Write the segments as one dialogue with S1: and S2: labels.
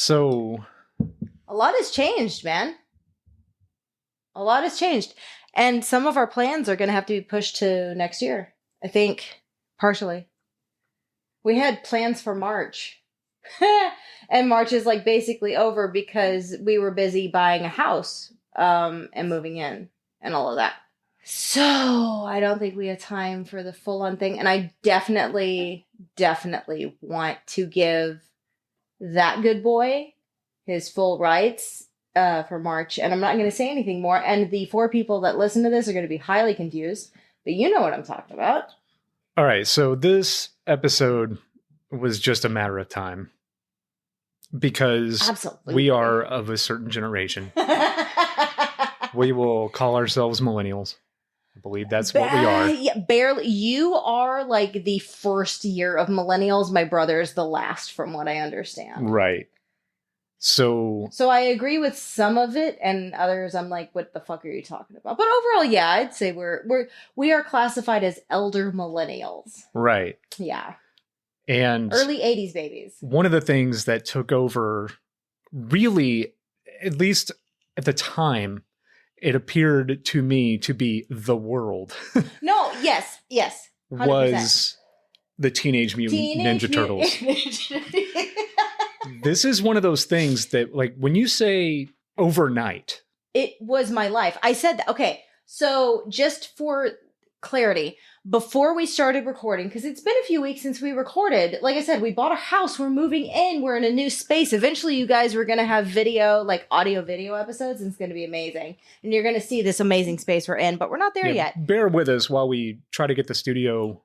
S1: So
S2: a lot has changed, man. A lot has changed. And some of our plans are going to have to be pushed to next year. I think partially. We had plans for March. And March is like basically over because we were busy buying a house and moving in and all of that. So I don't think we have time for the full on thing. And I definitely want to give that good boy his full rights for March. And I'm not going to say anything more. And the 4 people that listen to this are going to be highly confused. But you know what I'm talking about.
S1: All right. So this episode was just a matter of time. Because
S2: Absolutely.
S1: We are of a certain generation. We will call ourselves millennials. I believe that's what we are.
S2: Yeah, barely. You are like the first year of millennials. My brother is the last, from what I understand.
S1: Right. So
S2: I agree with some of it, and others I'm like, what the fuck are you talking about? But overall, yeah, I'd say we are classified as elder millennials.
S1: Right.
S2: Yeah.
S1: And
S2: early 80s babies.
S1: One of the things that took over, really, at least at the time, it appeared to me to be the world.
S2: No, yes. 100%.
S1: Was the Teenage Mutant Ninja Turtles. This is one of those things that, like, when you say overnight.
S2: It was my life. I said that. Okay, so just for clarity, before we started recording, because it's been a few weeks since we recorded, like I said, we bought a house, we're moving in, we're in a new space. Eventually you guys were going to have video, like audio video episodes, and it's going to be amazing. And you're going to see this amazing space we're in, but we're not there yet.
S1: Bear with us while we try to get the studio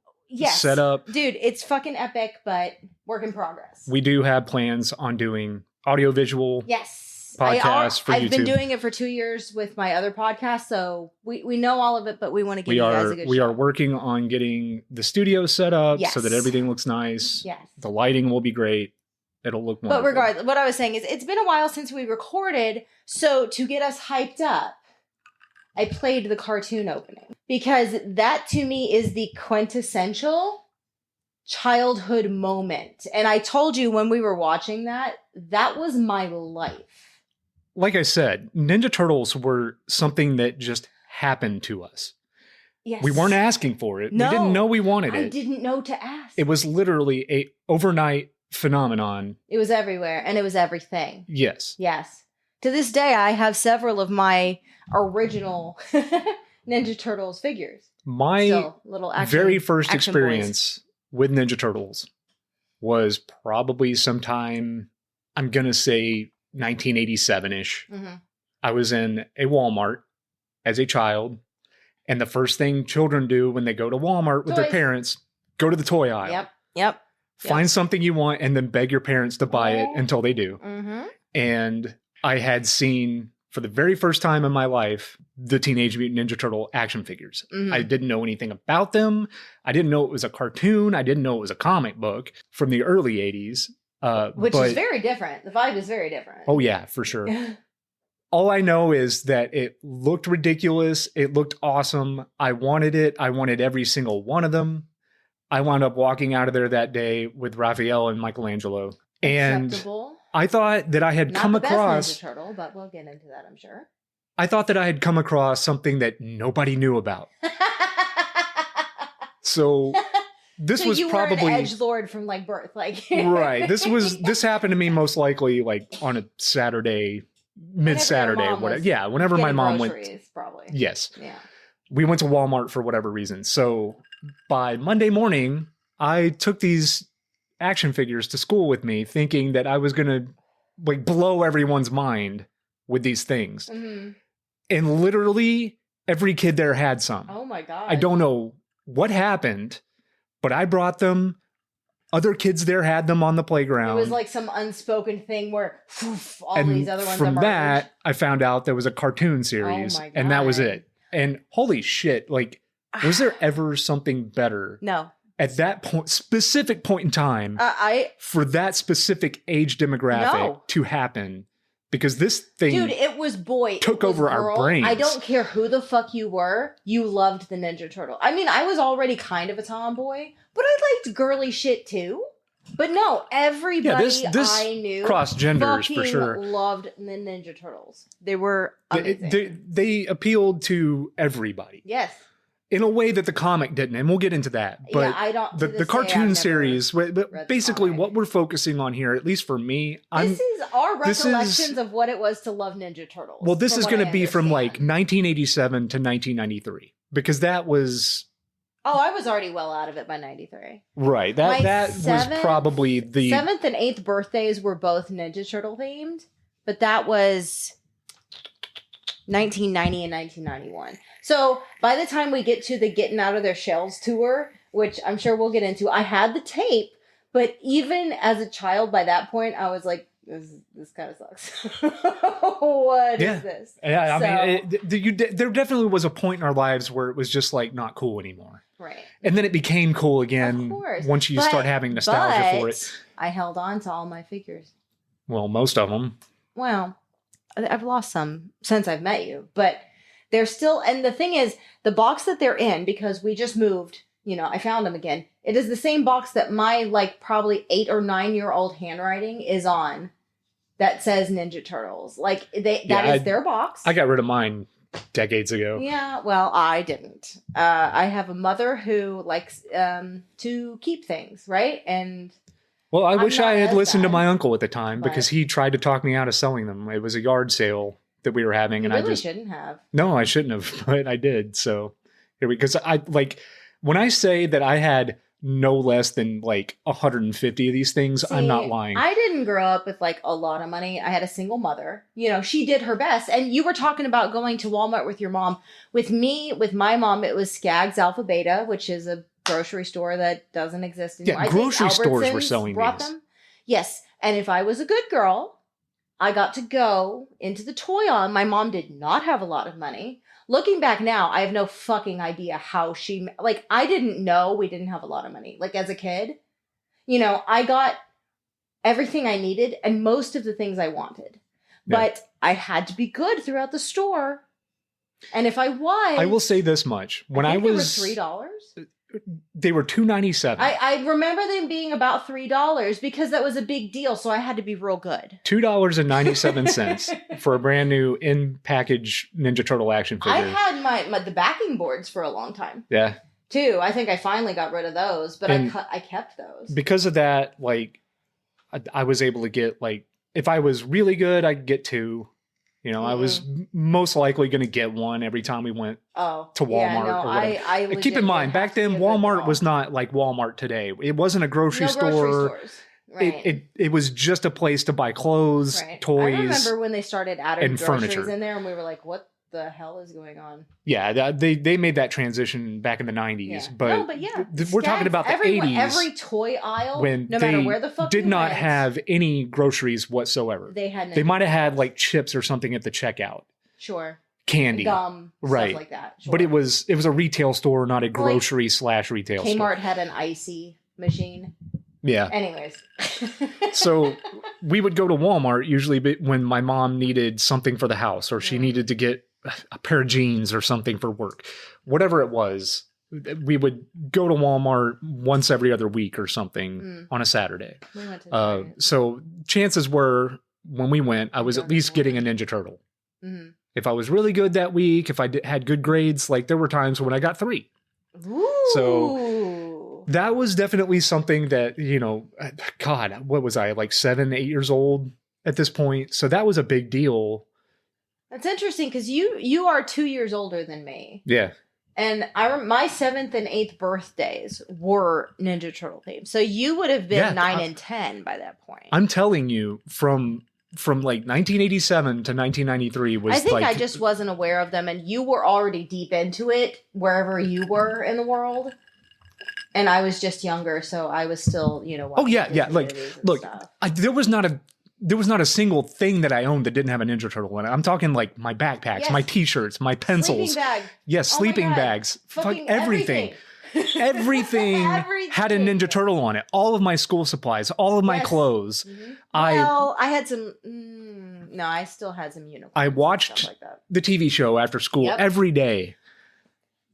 S1: set up.
S2: Dude, it's fucking epic, but work in progress.
S1: We do have plans on doing audio-visual podcasts for YouTube.
S2: I've been doing it for 2 years with my other podcast, so we know all of it, but we want to give you guys a good
S1: We
S2: show.
S1: are working on getting the studio set up so that everything looks nice.
S2: Yes.
S1: The lighting will be great. It'll look wonderful.
S2: But regardless, what I was saying is it's been a while since we recorded, so to get us hyped up, I played the cartoon opening. Because that, to me, is the quintessential childhood moment. And I told you when we were watching that was my life.
S1: Like I said, Ninja Turtles were something that just happened to us.
S2: Yes.
S1: We weren't asking for it.
S2: No,
S1: we didn't know we wanted it.
S2: I didn't know to ask.
S1: It was literally a overnight phenomenon.
S2: It was everywhere, and it was everything.
S1: Yes.
S2: Yes. To this day, I have several of my original Ninja Turtles figures.
S1: My very first experience with Ninja Turtles was probably sometime, I'm going to say 1987-ish. Mm-hmm. I was in a Walmart as a child, and the first thing children do when they go to Walmart with their parents, go to the toy aisle.
S2: Yep.
S1: Find something you want and then beg your parents to buy it until they do.
S2: Mm-hmm.
S1: And I had seen, for the very first time in my life, the Teenage Mutant Ninja Turtle action figures. Mm-hmm. I didn't know anything about them. I didn't know it was a cartoon. I didn't know it was a comic book from the early 80s.
S2: Which is very different. The vibe is very different.
S1: Oh, yeah, for sure. All I know is that it looked ridiculous. It looked awesome. I wanted it. I wanted every single one of them. I wound up walking out of there that day with Raphael and Michelangelo. And I thought that I had come across...
S2: Ninja Turtle, but we'll get into that, I'm sure.
S1: I thought that I had come across something that nobody knew about. So... This was probably
S2: were an edgelord from like birth, like
S1: right. This happened to me most likely like on a Saturday, mid-Saturday, whatever. Yeah, whenever my mom went.
S2: Probably.
S1: Yes.
S2: Yeah.
S1: We went to Walmart for whatever reason. So by Monday morning, I took these action figures to school with me, thinking that I was gonna like blow everyone's mind with these things, and literally every kid there had some.
S2: Oh my god!
S1: I don't know what happened. But I brought them. Other kids there had them on the playground.
S2: It was like some unspoken thing where these other ones
S1: from that, I found out there was a cartoon series.
S2: Oh my God.
S1: And that was it. And holy shit, like, was there ever something better?
S2: No.
S1: At that specific point in time, for that specific age demographic to happen. Because this thing,
S2: dude, it was
S1: took over our brains.
S2: I don't care who the fuck you were. You loved the Ninja Turtle. I mean, I was already kind of a tomboy, but I liked girly shit too. But no, everybody
S1: this
S2: I knew
S1: crossed genders for sure.
S2: Loved the Ninja Turtles. They were amazing.
S1: They appealed to everybody.
S2: Yes.
S1: In a way that the comic didn't, and we'll get into that. But
S2: yeah, I don't.
S1: The cartoon series, but basically what we're focusing on here, at least for me,
S2: this is our recollections of what it was to love Ninja Turtles.
S1: Well, this is going to be from like 1987 to 1993 because that was.
S2: Oh, I was already well out of it by 93.
S1: Right. That was probably the
S2: 7th and 8th birthdays were both Ninja Turtle themed, but that was 1990 and 1991. So by the time we get to the Getting Out of Their Shells tour, which I'm sure we'll get into, I had the tape, but even as a child by that point, I was like, this kind of sucks. What is this?
S1: Yeah, I mean, there definitely was a point in our lives where it was just like not cool anymore.
S2: Right.
S1: And then it became cool again once you start having nostalgia for it.
S2: I held on to all my figures.
S1: Well, most of them.
S2: Well, I've lost some since I've met you, but they're still, and the thing is, the box that they're in, because we just moved, I found them again. It is the same box that my probably 8 or 9-year-old handwriting is on that says Ninja Turtles. That is their box.
S1: I got rid of mine decades ago.
S2: Yeah, well, I didn't. I have a mother who likes to keep things, right? And
S1: well, I wish I had listened to my uncle at the time because he tried to talk me out of selling them. It was a yard sale that we were having, and I just
S2: shouldn't have.
S1: No, I shouldn't have, but I did. So here because when I say that I had no less than 150 of these things, see, I'm not lying.
S2: I didn't grow up with a lot of money. I had a single mother. She did her best. And you were talking about going to Walmart with your mom. With me, with my mom, it was Skaggs Alpha Beta, which is a grocery store that doesn't exist anymore.
S1: Yeah, grocery stores were selling these.
S2: Them. Yes. And if I was a good girl, I got to go into the toy aisle. My mom did not have a lot of money. Looking back now, I have no fucking idea how she, I didn't know we didn't have a lot of money. As a kid, I got everything I needed and most of the things I wanted. Yeah. But I had to be good throughout the store. And if I was...
S1: I will say this much. When I was...
S2: They were $3?
S1: They were $2.97.
S2: I remember them being about $3 because that was a big deal. So I had to be real good.
S1: $2.97 for a brand new in-package Ninja Turtle action figure.
S2: I had the backing boards for a long time.
S1: Yeah.
S2: Too. I think I finally got rid of those, but I kept those.
S1: Because of that, I was able to get, if I was really good, I could get 2. I was most likely going to get 1 every time we went to Walmart.
S2: Yeah, no, I
S1: keep in mind, back then, Walmart was not like Walmart today. It wasn't a grocery store.
S2: Grocery stores. Right.
S1: It was just a place to buy clothes, toys,
S2: I remember when they started adding
S1: and
S2: groceries
S1: furniture
S2: in there, and we were like, what the hell is going on?
S1: Yeah, they made that transition back in the 90s. But we're talking about the 80s.
S2: Every toy aisle,
S1: when
S2: no matter where the fuck
S1: did not have any groceries whatsoever. They might have had chips or something at the checkout.
S2: Sure.
S1: Candy.
S2: Gum.
S1: Right.
S2: Stuff like that. Sure.
S1: But it was a retail store, not a grocery / retail store.
S2: Kmart had an icy machine.
S1: Yeah.
S2: Anyways.
S1: So we would go to Walmart usually when my mom needed something for the house or she needed to get a pair of jeans or something for work. Whatever it was, we would go to Walmart once every other week or something on a Saturday.
S2: We went to
S1: so chances were when we went, I was at least getting a Ninja Turtle. Mm-hmm. If I was really good that week, if I had good grades, there were times when I got 3.
S2: Ooh.
S1: So that was definitely something that, God, what was I, 7, 8 years old at this point? So that was a big deal.
S2: That's interesting because you are 2 years older than me.
S1: Yeah.
S2: And my 7th and 8th birthdays were Ninja Turtle themed. So you would have been 9 and 10 by that point.
S1: I'm telling you, from 1987 to 1993 was
S2: I think I just wasn't aware of them, and you were already deep into it wherever you were in the world. And I was just younger, so I was still,
S1: Oh yeah. Look, there was not a single thing that I owned that didn't have a Ninja Turtle in it. I'm talking my backpacks, my t-shirts, my pencils.
S2: Sleeping bag.
S1: Yes, sleeping bags.
S2: Fucking
S1: everything. Everything had a Ninja Turtle on it. All of my school supplies, all of my clothes.
S2: Mm-hmm. I had some... no, I still had some uniforms.
S1: I watched the TV show after school every day.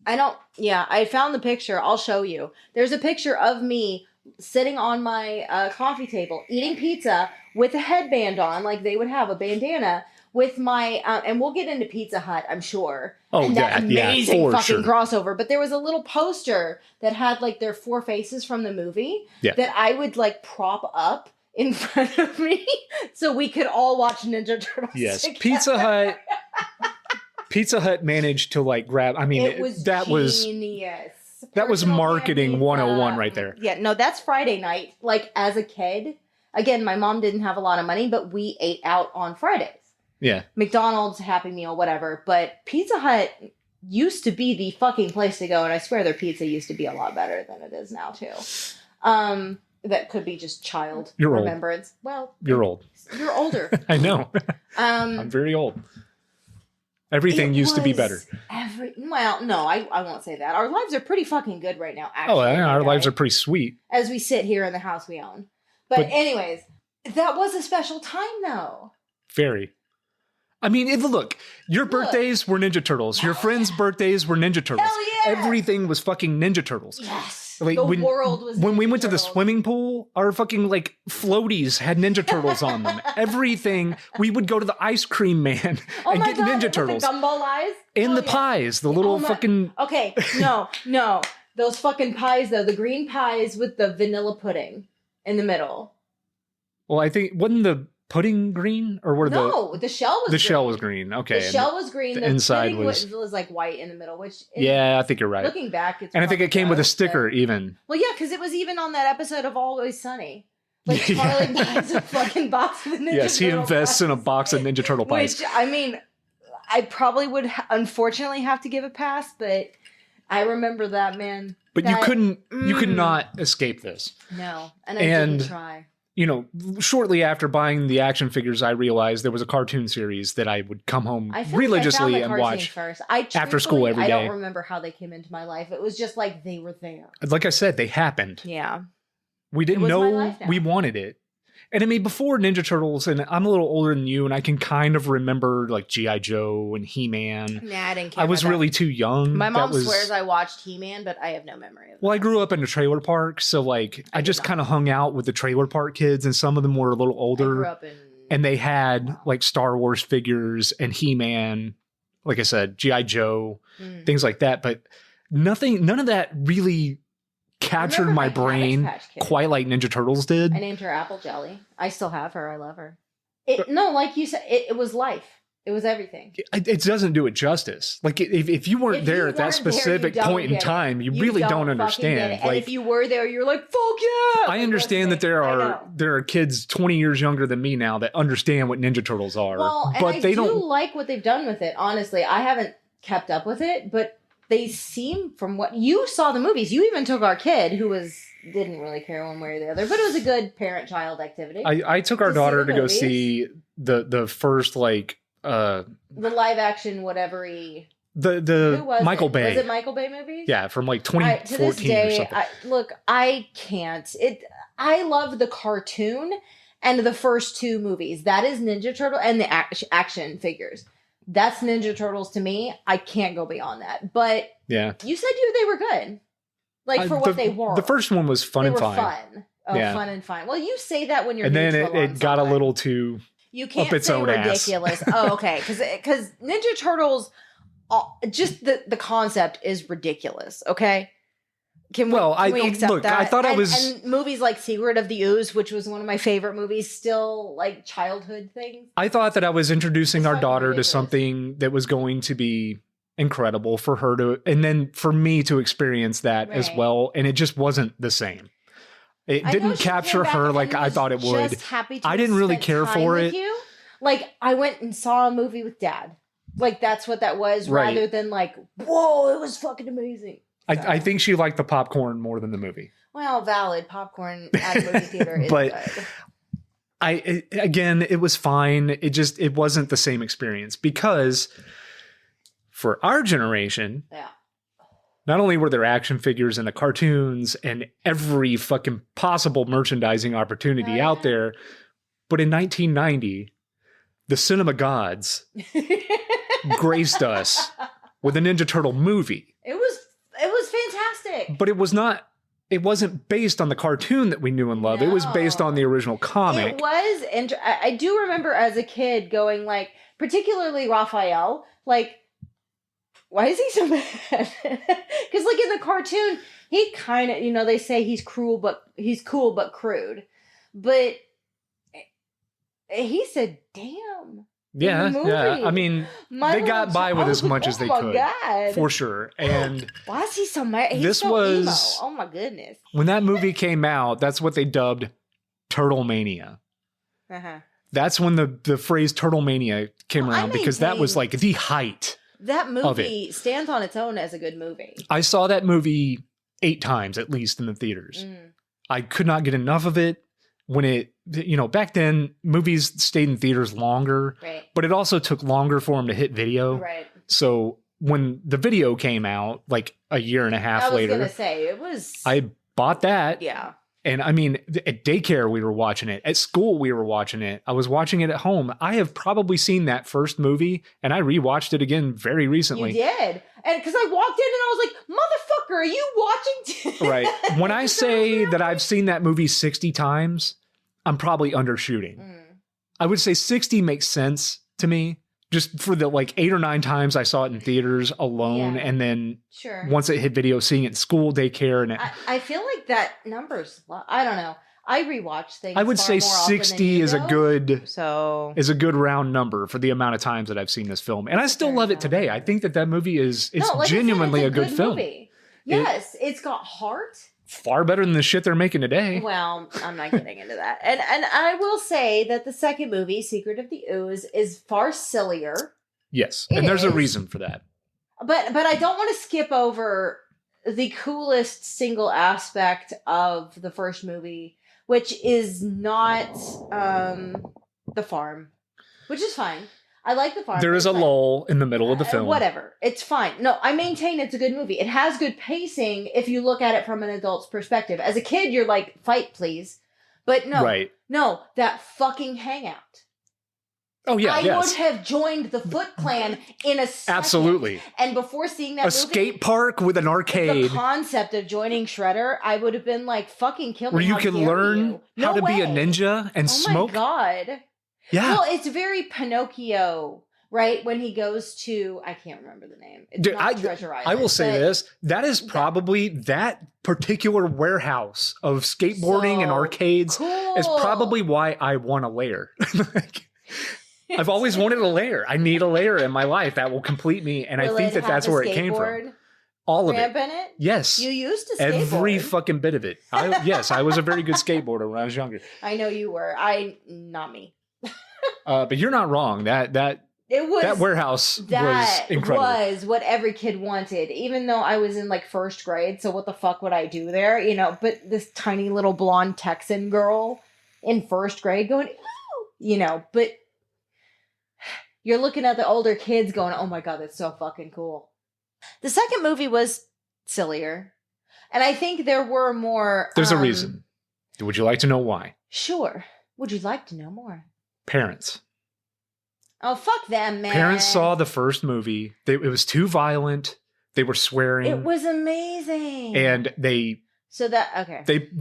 S2: I found the picture. I'll show you. There's a picture of me sitting on my coffee table, eating pizza with a headband on, like they would have a bandana, with my, and we'll get into Pizza Hut, I'm sure.
S1: Oh,
S2: and that amazing
S1: for
S2: fucking
S1: sure.
S2: crossover. But there was a little poster that had like their 4 faces from the movie that I would like prop up in front of me so we could all watch Ninja Turtles.
S1: Yes,
S2: together.
S1: Pizza Hut managed to like grab. I mean,
S2: it was
S1: that
S2: genius.
S1: That was marketing 101 right there.
S2: Yeah, no, that's Friday night. Like as a kid, again, my mom didn't have a lot of money, but we ate out on Fridays.
S1: Yeah.
S2: McDonald's, Happy Meal, whatever. But Pizza Hut used to be the fucking place to go, and I swear their pizza used to be a lot better than it is now too. That could be just child remembrance.
S1: Old.
S2: Well,
S1: you're old.
S2: You're older.
S1: I know. I'm very old. Everything used to be better.
S2: Well, no, I won't say that. Our lives are pretty fucking good right now, actually.
S1: Oh, our lives are pretty sweet.
S2: As we sit here in the house we own. But anyways, that was a special time, though.
S1: Very. I mean, look, your birthdays were Ninja Turtles. Your friends' birthdays were Ninja Turtles.
S2: Hell yeah!
S1: Everything was fucking Ninja Turtles.
S2: Yes.
S1: Like,
S2: the world was
S1: when
S2: Ninja
S1: we went
S2: Turtles.
S1: to the swimming pool, our fucking like floaties had Ninja Turtles on them. Everything. We would go to the ice cream man and get Ninja Turtles.
S2: The gumball eyes?
S1: And the pies, the little fucking...
S2: Okay, no. Those fucking pies, though. The green pies with the vanilla pudding in the middle.
S1: Well, I think, wasn't the pudding green? Or were
S2: the shell was green.
S1: The shell was green, okay.
S2: The shell was green.
S1: The inside
S2: was like white in the middle, which...
S1: I think you're right.
S2: Looking back, it's...
S1: And I think it came with a sticker, even.
S2: Well, yeah, because it was even on that episode of Always Sunny. Like, Charlie buys a fucking box of Ninja Turtle
S1: Yes, he invests in a box of Ninja Turtle pies.
S2: Which, I mean, I probably would unfortunately have to give a pass, but I remember that, man.
S1: But you could not escape this.
S2: No, and I didn't try.
S1: You know, shortly after buying the action figures, I realized there was a cartoon series that I would come home religiously and watch after school every day.
S2: I don't remember how they came into my life. It was just like they were there.
S1: Like I said, they happened.
S2: Yeah.
S1: We didn't know we wanted it. And I mean, before Ninja Turtles, and I'm a little older than you, and I can kind of remember like G.I. Joe and He-Man.
S2: Nah, I didn't care.
S1: I was really too young.
S2: My mom swears I watched He-Man, but I have no memory of it.
S1: Well, I grew up in a trailer park, so like I just kind of hung out with the trailer park kids, and some of them were a little older. And they had like Star Wars figures and He-Man, like I said, G.I. Joe, things like that. But none of that really captured my brain quite like Ninja Turtles did.
S2: I named her Apple Jelly. I still have her. I love her. Like you said, it was life. It was everything.
S1: It doesn't do it justice. Like if you weren't there at that specific point in time, you really don't understand.
S2: And if you were there, you're like, fuck yeah!
S1: I understand that there are kids 20 years younger than me now that understand what Ninja Turtles are.
S2: Well, but they don't like what they've done with it. Honestly, I haven't kept up with it, but they seem, from what you saw the movies, you even took our kid who didn't really care one way or the other, but it was a good parent-child activity.
S1: I took our daughter to go see the first like the
S2: live action whatever-y.
S1: The Michael Bay.
S2: Was it Michael Bay movies?
S1: Yeah, from like 2014
S2: to this day,
S1: or something.
S2: I can't. I love the cartoon and the first 2 movies. That is Ninja Turtle and the action figures. That's Ninja Turtles to me. I can't go beyond that. But
S1: yeah,
S2: you said they were good. Like for what they were.
S1: The first one was fun and fine.
S2: Fun. Fun and fine. Well, you say that when you're
S1: and then it got a little too
S2: you can't
S1: up its
S2: say
S1: own
S2: ridiculous. Oh, okay. Because Ninja Turtles, just the concept is ridiculous. Okay. Can we accept that?
S1: I thought
S2: and movies like Secret of the Ooze, which was one of my favorite movies, still like childhood things.
S1: I thought that I was introducing our daughter to something that was going to be incredible for her to, and then for me to experience that as well. And it just wasn't the same. It didn't capture her like I thought it would. I didn't really care for it.
S2: Like I went and saw a movie with Dad. Like that's what that was, rather than like, whoa, it was fucking amazing.
S1: I think she liked the popcorn more than the movie.
S2: Well, valid. Popcorn at a movie theater is good.
S1: Again, it was fine. It wasn't the same experience because for our generation, not only were there action figures and the cartoons and every fucking possible merchandising opportunity out there, but in 1990, the cinema gods graced us with a Ninja Turtle movie.
S2: It was fantastic.
S1: But it was not it wasn't based on the cartoon that we knew and loved. No. It was based on the original comic.
S2: It was, and I do remember as a kid going like, particularly Raphael, like, why is he so mad? Because like in the cartoon, he kind of, you know, they say he's cool but crude. But he said, damn.
S1: Yeah. I mean, they got by with as much as they could. God. For sure. And
S2: why is he so mad? He's emo. Oh my goodness.
S1: When that movie came out, that's what they dubbed Turtle Mania. Uh-huh. That's when the phrase Turtle Mania came around, because that was like the height.
S2: That movie stands on its own as a good movie.
S1: I saw that movie 8 times at least in the theaters. I could not get enough of it. When it, you know, back then movies stayed in theaters longer, right, but it also took longer for them to hit video. Right. So when the video came out, like a year and a half later,
S2: I was going to say,
S1: I bought that.
S2: Yeah.
S1: And I mean, at daycare, we were watching it. At school, we were watching it. I was watching it at home. I have probably seen that first movie, and I rewatched it again very recently.
S2: You did? And because I walked in and I was like, motherfucker, are you watching?
S1: Right. When I say that I've seen that movie 60 times, I'm probably undershooting. I would say 60 makes sense to me. Just for the like 8 or 9 times I saw it in theaters alone, and then once it hit video, seeing it in school, daycare, and
S2: I feel like that number's. I don't know. I rewatch things.
S1: I would say 60 is a good round number for the amount of times that I've seen this film, and I still love it today. I think that movie is genuinely a good film. Movie.
S2: Yes, it's got heart.
S1: Far better than the shit they're making today.
S2: Well, I'm not getting into that. And I will say that the second movie, Secret of the Ooze, is far sillier.
S1: Yes, and there's a reason for that.
S2: But I don't want to skip over the coolest single aspect of the first movie, which is not the farm, which is fine. I like the farm.
S1: There is a lull in the middle of the film.
S2: Whatever. It's fine. No, I maintain it's a good movie. It has good pacing if you look at it from an adult's perspective. As a kid, you're like, fight, please. But no. Right. No, that fucking hangout.
S1: Oh, yeah,
S2: I would have joined the Foot Clan in a second.
S1: Absolutely.
S2: And before seeing that movie,
S1: skate park with an arcade.
S2: The concept of joining Shredder, I would have been like, fucking kill me.
S1: Where you can learn how to be a ninja and smoke.
S2: Oh, my God.
S1: Yeah.
S2: Well, it's very Pinocchio, right? When he goes to, I can't remember the name. It's not Treasure Island.
S1: I will say this. That is probably that particular warehouse of skateboarding and arcades is probably why I want a lair. I've always wanted a lair. I need a lair in my life that will complete me. And I think that's where it came from. All of it.
S2: In it.
S1: Yes.
S2: You used to skateboard.
S1: Every fucking bit of it. Yes, I was a very good skateboarder when I was younger.
S2: I know you were. Not me.
S1: But you're not wrong. That warehouse was incredible. That
S2: was what every kid wanted, even though I was in like first grade. So what the fuck would I do there? You know, but this tiny little blonde Texan girl in first grade going, ooh, you know, but you're looking at the older kids going, oh my God, that's so fucking cool. The second movie was sillier. And I think there were more.
S1: There's a reason. Would you like to know why?
S2: Sure. Would you like to know more?
S1: Parents.
S2: Oh, fuck them, man.
S1: Parents saw the first movie. It was too violent. They were swearing.
S2: It was amazing.
S1: And they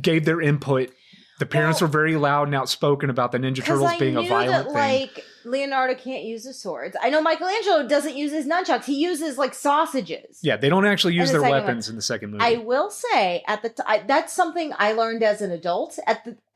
S1: gave their input. The parents were very loud and outspoken about the Ninja Turtles being a violent thing. Like,
S2: Leonardo can't use his swords. I know Michelangelo doesn't use his nunchucks. He uses like sausages.
S1: Yeah, they don't actually use their weapons in the second movie.
S2: I will say that's something I learned as an adult.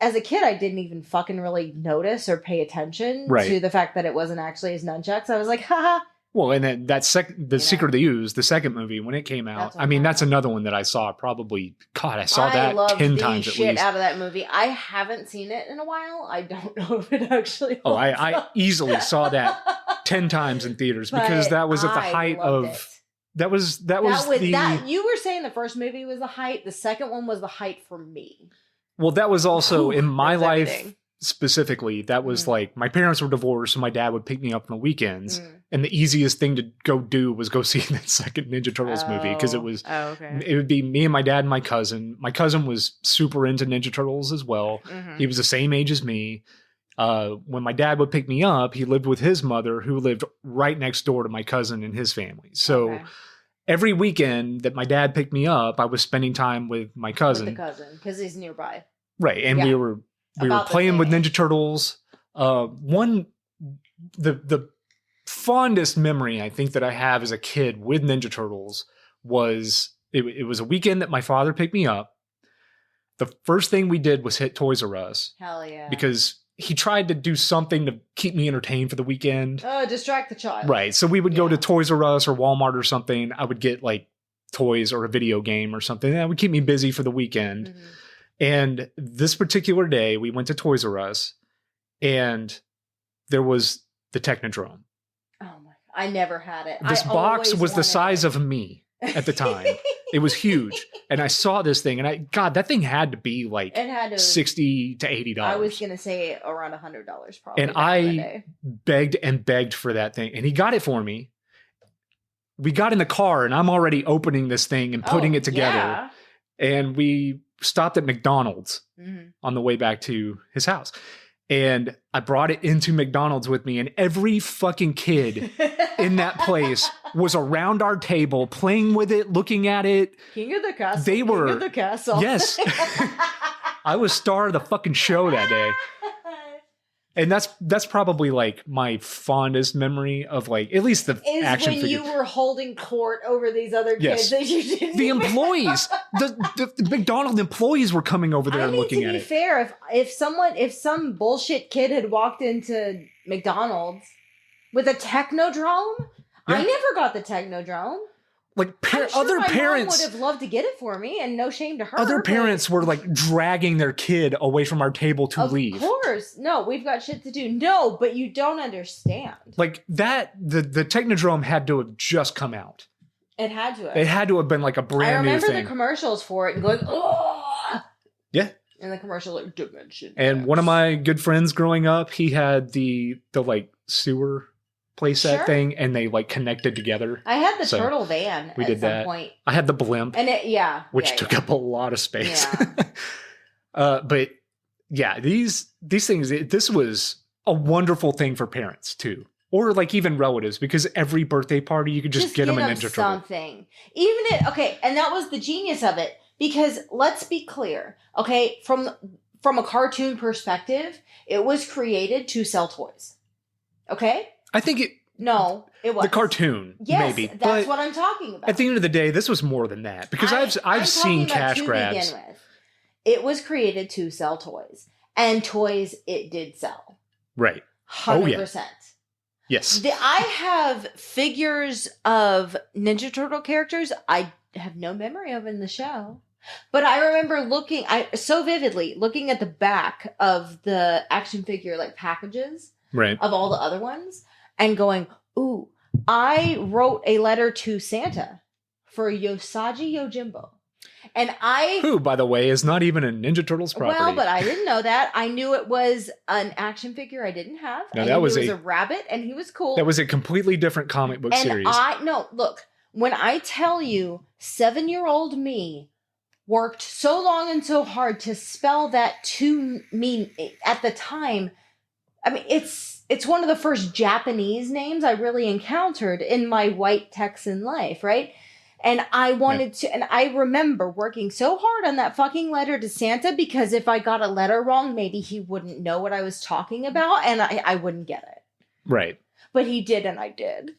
S2: As a kid, I didn't even fucking really notice or pay attention to the fact that it wasn't actually his nunchucks. I was like, haha.
S1: Well, and then the Secret of the Ooze, the second movie, when it came out, that's another one that I saw probably, God, I saw that 10 times at least. I love the shit
S2: out of that movie. I haven't seen it in a while. I don't know if it actually
S1: holds up. I easily saw that 10 times in theaters because that was at the height of... That was
S2: you were saying the first movie was the height. The second one was the height for me.
S1: Well, that was also in my life specifically. That was like, my parents were divorced, so my dad would pick me up on the weekends. And the easiest thing to go do was go see that second Ninja Turtles movie because it was it would be me and my dad and my cousin. My cousin was super into Ninja Turtles as well. He was the same age as me. When my dad would pick me up, he lived with his mother who lived right next door to my cousin and his family. So every weekend that my dad picked me up, I was spending time with my cousin.
S2: With the cousin, because he's nearby.
S1: Right. And we were playing with Ninja Turtles. The fondest memory I think that I have as a kid with Ninja Turtles was it was a weekend that my father picked me up. The first thing we did was hit Toys R Us.
S2: Hell yeah.
S1: Because he tried to do something to keep me entertained for the weekend.
S2: Distract the child.
S1: Right. So we would go to Toys R Us or Walmart or something. I would get like toys or a video game or something. That would keep me busy for the weekend. Mm-hmm. And this particular day, we went to Toys R Us and there was the Technodrome.
S2: Oh my God. I never had it.
S1: This box was the size of me at the time. It was huge. And I saw this thing and that thing had to be like $60 to $80.
S2: I was going to say around $100 probably.
S1: And I begged and begged for that thing. And he got it for me. We got in the car and I'm already opening this thing and putting it together. Yeah. And we stopped at McDonald's on the way back to his house. And I brought it into McDonald's with me, and every fucking kid in that place was around our table playing with it, looking at it.
S2: King of the castle.
S1: They were
S2: King of the castle.
S1: Yes. I was star of the fucking show that day. And that's probably like my fondest memory of like at least the action figure.
S2: You were holding court over these other kids that you didn't.
S1: The employees, the McDonald's employees were coming over there and looking at it.
S2: To be fair, if some bullshit kid had walked into McDonald's with a Technodrome, I never got the Technodrome.
S1: Like other parents
S2: would have loved to get it for me, and no shame to her.
S1: Other parents were like dragging their kid away from our table to leave. Of
S2: course, no, we've got shit to do. No, but you don't understand.
S1: Like that, the Technodrome had to have just come out.
S2: It had to have.
S1: It had to have been like a brand new thing. I remember
S2: the commercials for it and going, oh.
S1: Yeah.
S2: And the commercial like Dimension.
S1: And one of my good friends growing up, he had the like sewer playset thing, and they like connected together.
S2: I had the turtle van. We did that. Point.
S1: I had the blimp,
S2: and
S1: which took up a lot of space. Yeah. But yeah, these things. This was a wonderful thing for parents too, or like even relatives, because every birthday party you could just get them a Ninja Turtle.
S2: Something, and that was the genius of it. Because let's be clear, okay, from a cartoon perspective, it was created to sell toys. Okay.
S1: I think it was. The cartoon, maybe.
S2: That's what I'm talking about.
S1: At the end of the day, this was more than that. Because I've seen cash grabs.
S2: Begin with. It was created to sell toys. And toys it did sell.
S1: Right.
S2: 100%.
S1: Yeah. Yes.
S2: I have figures of Ninja Turtle characters I have no memory of in the show. But I remember looking so vividly at the back of the action figure like packages of all the other ones. And going, ooh, I wrote a letter to Santa for Yosaji Yojimbo. And who,
S1: by the way, is not even a Ninja Turtles property.
S2: Well, but I didn't know that. I knew it was an action figure I didn't have.
S1: No, it was
S2: a rabbit, and he was cool.
S1: That was a completely different comic book series.
S2: Look, when I tell you 7-year-old me worked so long and so hard to spell that to me at the time, I mean, it's one of the first Japanese names I really encountered in my white Texan life, right? And I wanted to, and I remember working so hard on that fucking letter to Santa because if I got a letter wrong, maybe he wouldn't know what I was talking about and I wouldn't get it.
S1: Right.
S2: But he did and I did.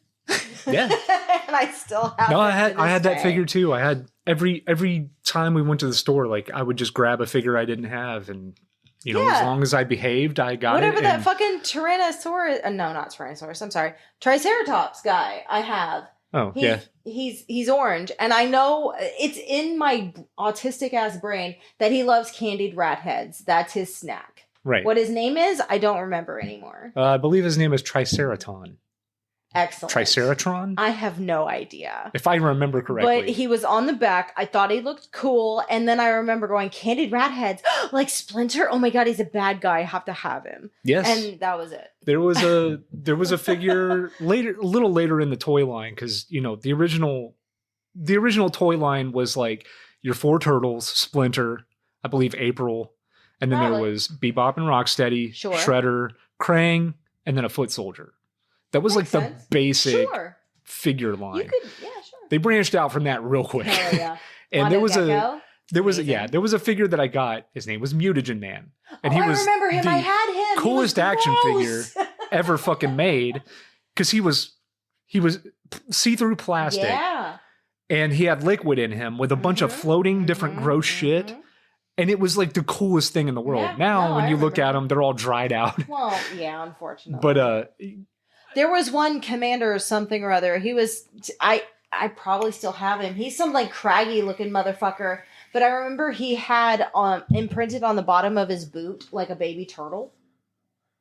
S1: Yeah.
S2: And I still have
S1: I had that figure too. I had every time we went to the store, like I would just grab a figure I didn't have and as long as I behaved, I got
S2: whatever it. Whatever that fucking Tyrannosaurus, no, not Tyrannosaurus, I'm sorry. Triceratops guy I have.
S1: Oh,
S2: He's orange. And I know it's in my autistic ass brain that he loves candied rat heads. That's his snack.
S1: Right.
S2: What his name is, I don't remember anymore.
S1: I believe his name is Triceraton.
S2: Excellent.
S1: Triceratron?
S2: I have no idea.
S1: If I remember correctly.
S2: But he was on the back. I thought he looked cool. And then I remember going, candied rat heads. Like Splinter? Oh my God, he's a bad guy. I have to have him.
S1: Yes.
S2: And that was it.
S1: There was a figure a little later in the toy line because, the original toy line was like your 4 turtles, Splinter, I believe April. And then there was Bebop and Rocksteady, Shredder, Krang, and then a foot soldier. That was the basic figure line. They branched out from that real quick.
S2: Oh, yeah.
S1: And there was a figure that I got. His name was Mutagen Man. And he was
S2: I remember him. I had him.
S1: Coolest action figure ever fucking made. Because he was see-through plastic.
S2: Yeah.
S1: And he had liquid in him with a bunch of floating different gross shit. And it was like the coolest thing in the world.
S2: Yeah,
S1: now, when you look at them, they're all dried out.
S2: Well, yeah, unfortunately.
S1: But
S2: there was one commander or something or other. He was, I probably still have him. He's some like craggy looking motherfucker. But I remember he had imprinted on the bottom of his boot like a baby turtle.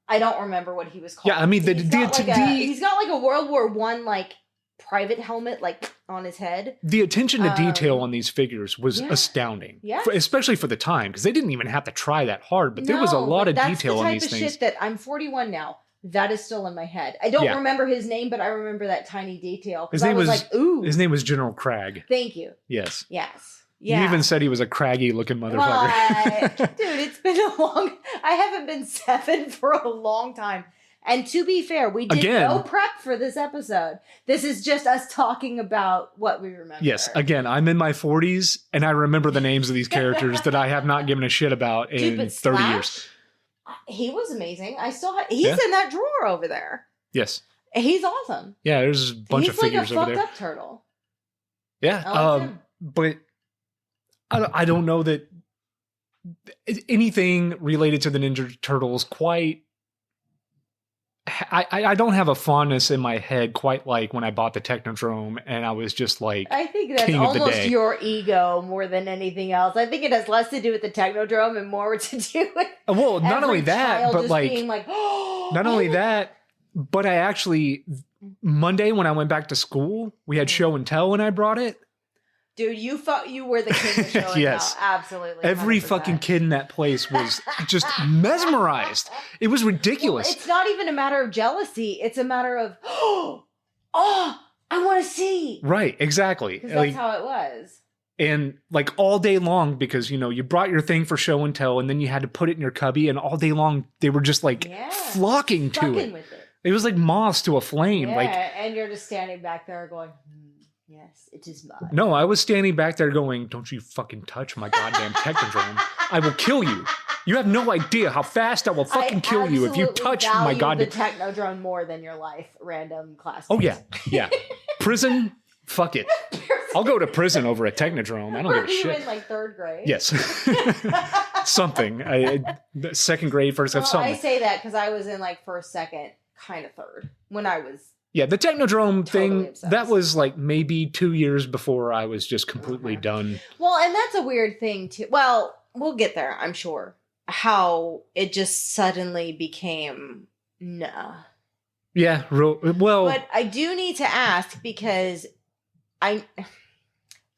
S2: I don't remember what he was called.
S1: Yeah, I mean,
S2: he's got like a World War I like private helmet like on his head.
S1: The attention to detail on these figures was astounding.
S2: Yeah.
S1: Especially for the time, because they didn't even have to try that hard, but there was a lot of detail on these things.
S2: That's the type of shit that I'm 41 now. That is still in my head. I don't remember his name, but I remember that tiny detail.
S1: His name was
S2: like, ooh.
S1: His name was General Cragg.
S2: Thank you.
S1: Yes.
S2: Yes. Yeah.
S1: You even said he was a craggy looking motherfucker.
S2: Dude, it's been I haven't been 7 for a long time. And to be fair, we did no prep for this episode. This is just us talking about what we remember.
S1: Yes. Again, I'm in my 40s and I remember the names of these characters that I have not given a shit about in 30 years.
S2: He was amazing. He's in that drawer over there.
S1: Yes.
S2: He's awesome.
S1: Yeah, there's a bunch of figures over there.
S2: He's like a fucked up turtle.
S1: Yeah. But I don't know that anything related to the Ninja Turtles quite... I don't have a fondness in my head quite like when I bought the Technodrome and I was just like,
S2: I think that's almost your ego more than anything else. I think it has less to do with the Technodrome and more to do with
S1: not only that, but like,
S2: being like
S1: not only that, but I actually Monday when I went back to school, we had show and tell when I brought it.
S2: Dude, you thought you were the king of show and
S1: yes.
S2: tell. Absolutely. 100%.
S1: Every fucking kid in that place was just mesmerized. It was ridiculous.
S2: Well, it's not even a matter of jealousy. It's a matter of, I want to see.
S1: Right, exactly.
S2: That's how it was.
S1: And like all day long, because, you brought your thing for show and tell, and then you had to put it in your cubby, and all day long, they were just like flocking to it. With it. It was like moths to a flame.
S2: Yeah, and you're just standing back there going, yes, it is mine.
S1: No, I was standing back there going, don't you fucking touch my goddamn Technodrome. I will kill you. You have no idea how fast I will fucking kill you if you touch my goddamn...
S2: the Technodrome more than your life, random class.
S1: Oh, yeah. Yeah. Prison, fuck it. I'll go to prison over a Technodrome. I don't give a shit.
S2: Were you in like 3rd grade?
S1: Yes. Something. Second grade, first grade, something.
S2: I say that because I was in like 1st, 2nd, kind of 3rd when I was...
S1: Yeah, the Technodrome thing, obsessed. That was like maybe 2 years before I was just completely done.
S2: Well, and that's a weird thing too. Well, we'll get there, I'm sure. How it just suddenly became nah.
S1: Yeah, well.
S2: But I do need to ask because I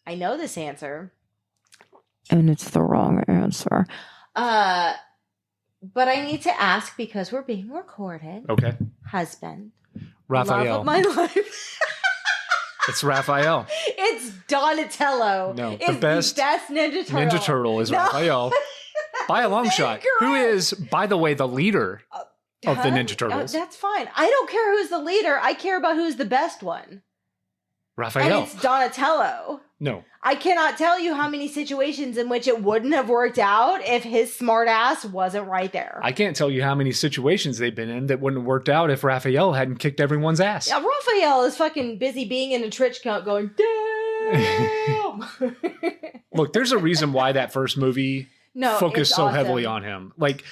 S2: know this answer. And it's the wrong answer. But I need to ask because we're being recorded.
S1: Okay.
S2: Husband.
S1: Raphael.
S2: Love of my life.
S1: It's Raphael.
S2: It's Donatello.
S1: No, the best
S2: Ninja Turtle.
S1: Ninja Turtle is Raphael. By a long shot. Who is, by the way, the leader of the Ninja Turtles.
S2: That's fine. I don't care who's the leader. I care about who's the best one.
S1: Raphael.
S2: And it's Donatello.
S1: No.
S2: I cannot tell you how many situations in which it wouldn't have worked out if his smart ass wasn't right there.
S1: I can't tell you how many situations they've been in that wouldn't have worked out if Raphael hadn't kicked everyone's ass.
S2: Yeah, Raphael is fucking busy being in a trench coat going, damn.
S1: Look, there's a reason why that first movie focused so heavily on him. Like,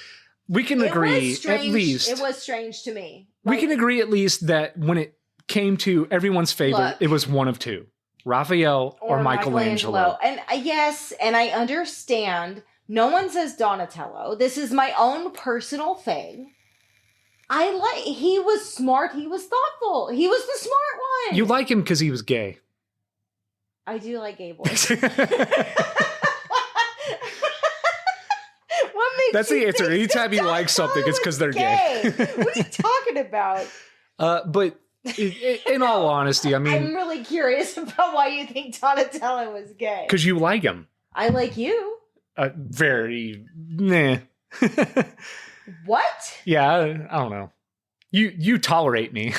S1: we can agree at least.
S2: It was strange to me.
S1: We can agree at least that when it came to everyone's favorite, it was one of two. Raphael or Michelangelo.
S2: And yes, and I understand. No one says Donatello. This is my own personal thing. He was smart. He was thoughtful. He was the smart one.
S1: You like him because he was gay.
S2: I do like gay boys.
S1: That's the answer. Anytime you like something, it's because they're gay.
S2: What are you talking about?
S1: But in all honesty, I mean...
S2: I'm really curious about why you think Donatello was gay.
S1: Because you like him.
S2: I like you.
S1: Very... Nah.
S2: What?
S1: Yeah, I don't know. You tolerate me.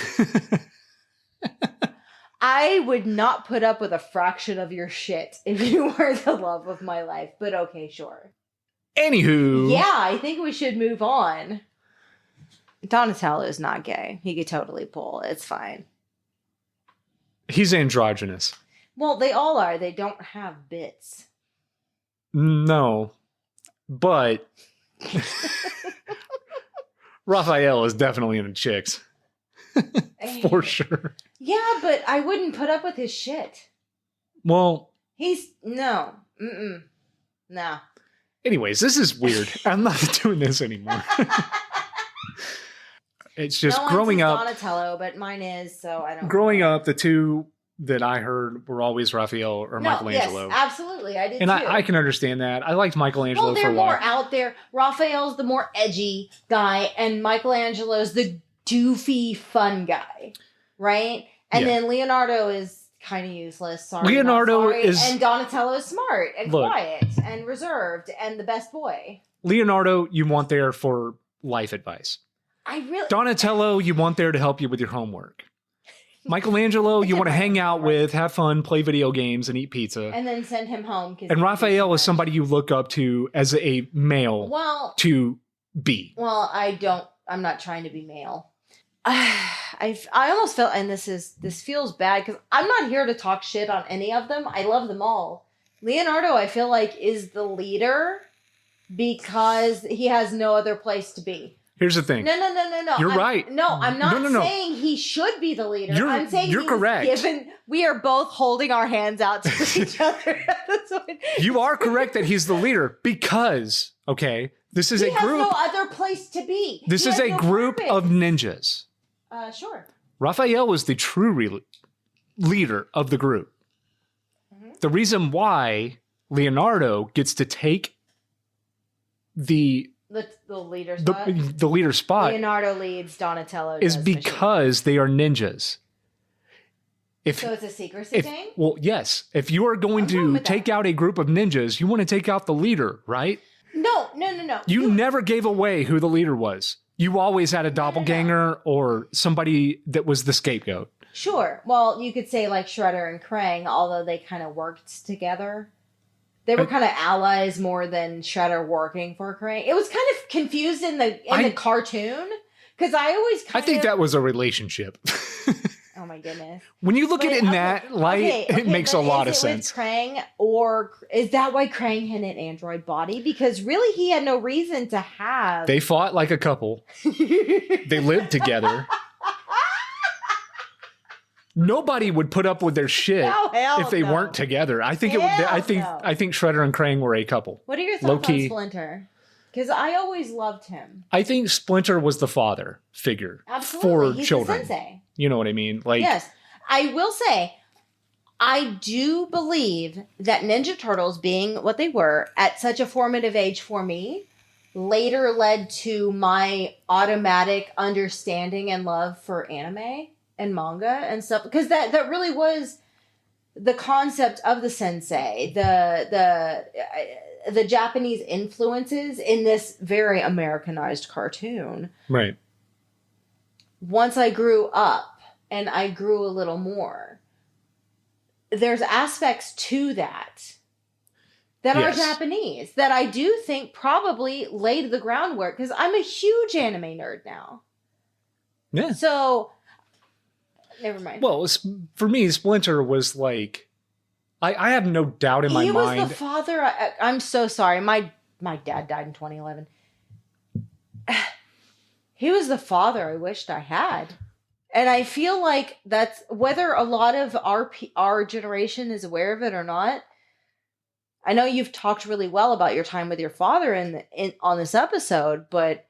S2: I would not put up with a fraction of your shit if you were the love of my life. But okay, sure.
S1: Anywho.
S2: Yeah, I think we should move on. Donatello is not gay. He could totally pull. It's fine.
S1: He's androgynous.
S2: Well, they all are. They don't have bits.
S1: No. But Raphael is definitely into chicks. For sure.
S2: Yeah, but I wouldn't put up with his shit.
S1: Well.
S2: No. Mm-mm. No.
S1: Anyways, this is weird. I'm not doing this anymore. It's just growing up.
S2: Donatello, but mine is, so I don't.
S1: Growing up, the two that I heard were always Raphael or Michelangelo.
S2: Yes, absolutely, I did
S1: and
S2: too.
S1: I can understand that. I liked Michelangelo
S2: for a while.
S1: Well,
S2: they're more out there. Raphael's the more edgy guy, and Michelangelo's the doofy, fun guy, right? And then Leonardo is kind of useless.
S1: Leonardo is,
S2: and Donatello is smart and quiet and reserved and the best boy.
S1: Leonardo, you want there for life advice. Donatello, you want there to help you with your homework. Michelangelo, you want to hang out with, have fun, play video games, and eat pizza.
S2: And then send him home.
S1: And Raphael is somebody you look up to as a male to be.
S2: Well, I'm not trying to be male. I almost felt, and this feels bad because I'm not here to talk shit on any of them. I love them all. Leonardo, I feel like, is the leader because he has no other place to be.
S1: Here's the thing.
S2: No.
S1: You're right.
S2: No, I'm not saying he should be the leader. I'm saying
S1: you're correct.
S2: We are both holding our hands out to each other.
S1: You are correct that he's the leader because, okay, this is a group. He has
S2: no other place to be.
S1: This is a group of ninjas.
S2: Sure.
S1: Raphael is the true leader of the group. Mm-hmm. The reason why Leonardo gets to take the
S2: leader spot.
S1: The leader spot.
S2: Leonardo leads, Donatello
S1: is because they are ninjas.
S2: So it's a secrecy thing?
S1: Well, yes. If you are going to take out a group of ninjas, you want to take out the leader, right?
S2: No.
S1: You never gave away who the leader was. You always had a doppelganger or somebody that was the scapegoat.
S2: Sure. Well, you could say like Shredder and Krang, although they kind of worked together. They were kind of allies more than Shredder working for Krang. It was kind of confused in the cartoon because I
S1: think that was a relationship.
S2: Oh my goodness!
S1: When you look at it in that light, it makes a lot of sense.
S2: With Krang, or is that why Krang had an android body? Because really, he had no reason to have.
S1: They fought like a couple. They lived together. Nobody would put up with their shit if they weren't together. I think I think Shredder and Krang were a couple.
S2: What are your thoughts on Splinter? Because I always loved him.
S1: I think Splinter was the father figure for children.
S2: The sensei.
S1: You know what I mean? Like,
S2: yes, I will say, I do believe that Ninja Turtles, being what they were at such a formative age for me, later led to my automatic understanding and love for anime and manga and stuff, because that really was the concept of the sensei, the Japanese influences in this very Americanized cartoon.
S1: Right.
S2: Once I grew up and I grew a little more, there's aspects to that are Japanese that I do think probably laid the groundwork, because I'm a huge anime nerd now.
S1: Yeah.
S2: So, never mind.
S1: Well, for me, Splinter was like, I have no doubt in my mind.
S2: He was the father. I'm so sorry. My dad died in 2011. He was the father I wished I had. And I feel like that's, whether a lot of our generation is aware of it or not. I know you've talked really well about your time with your father on this episode, but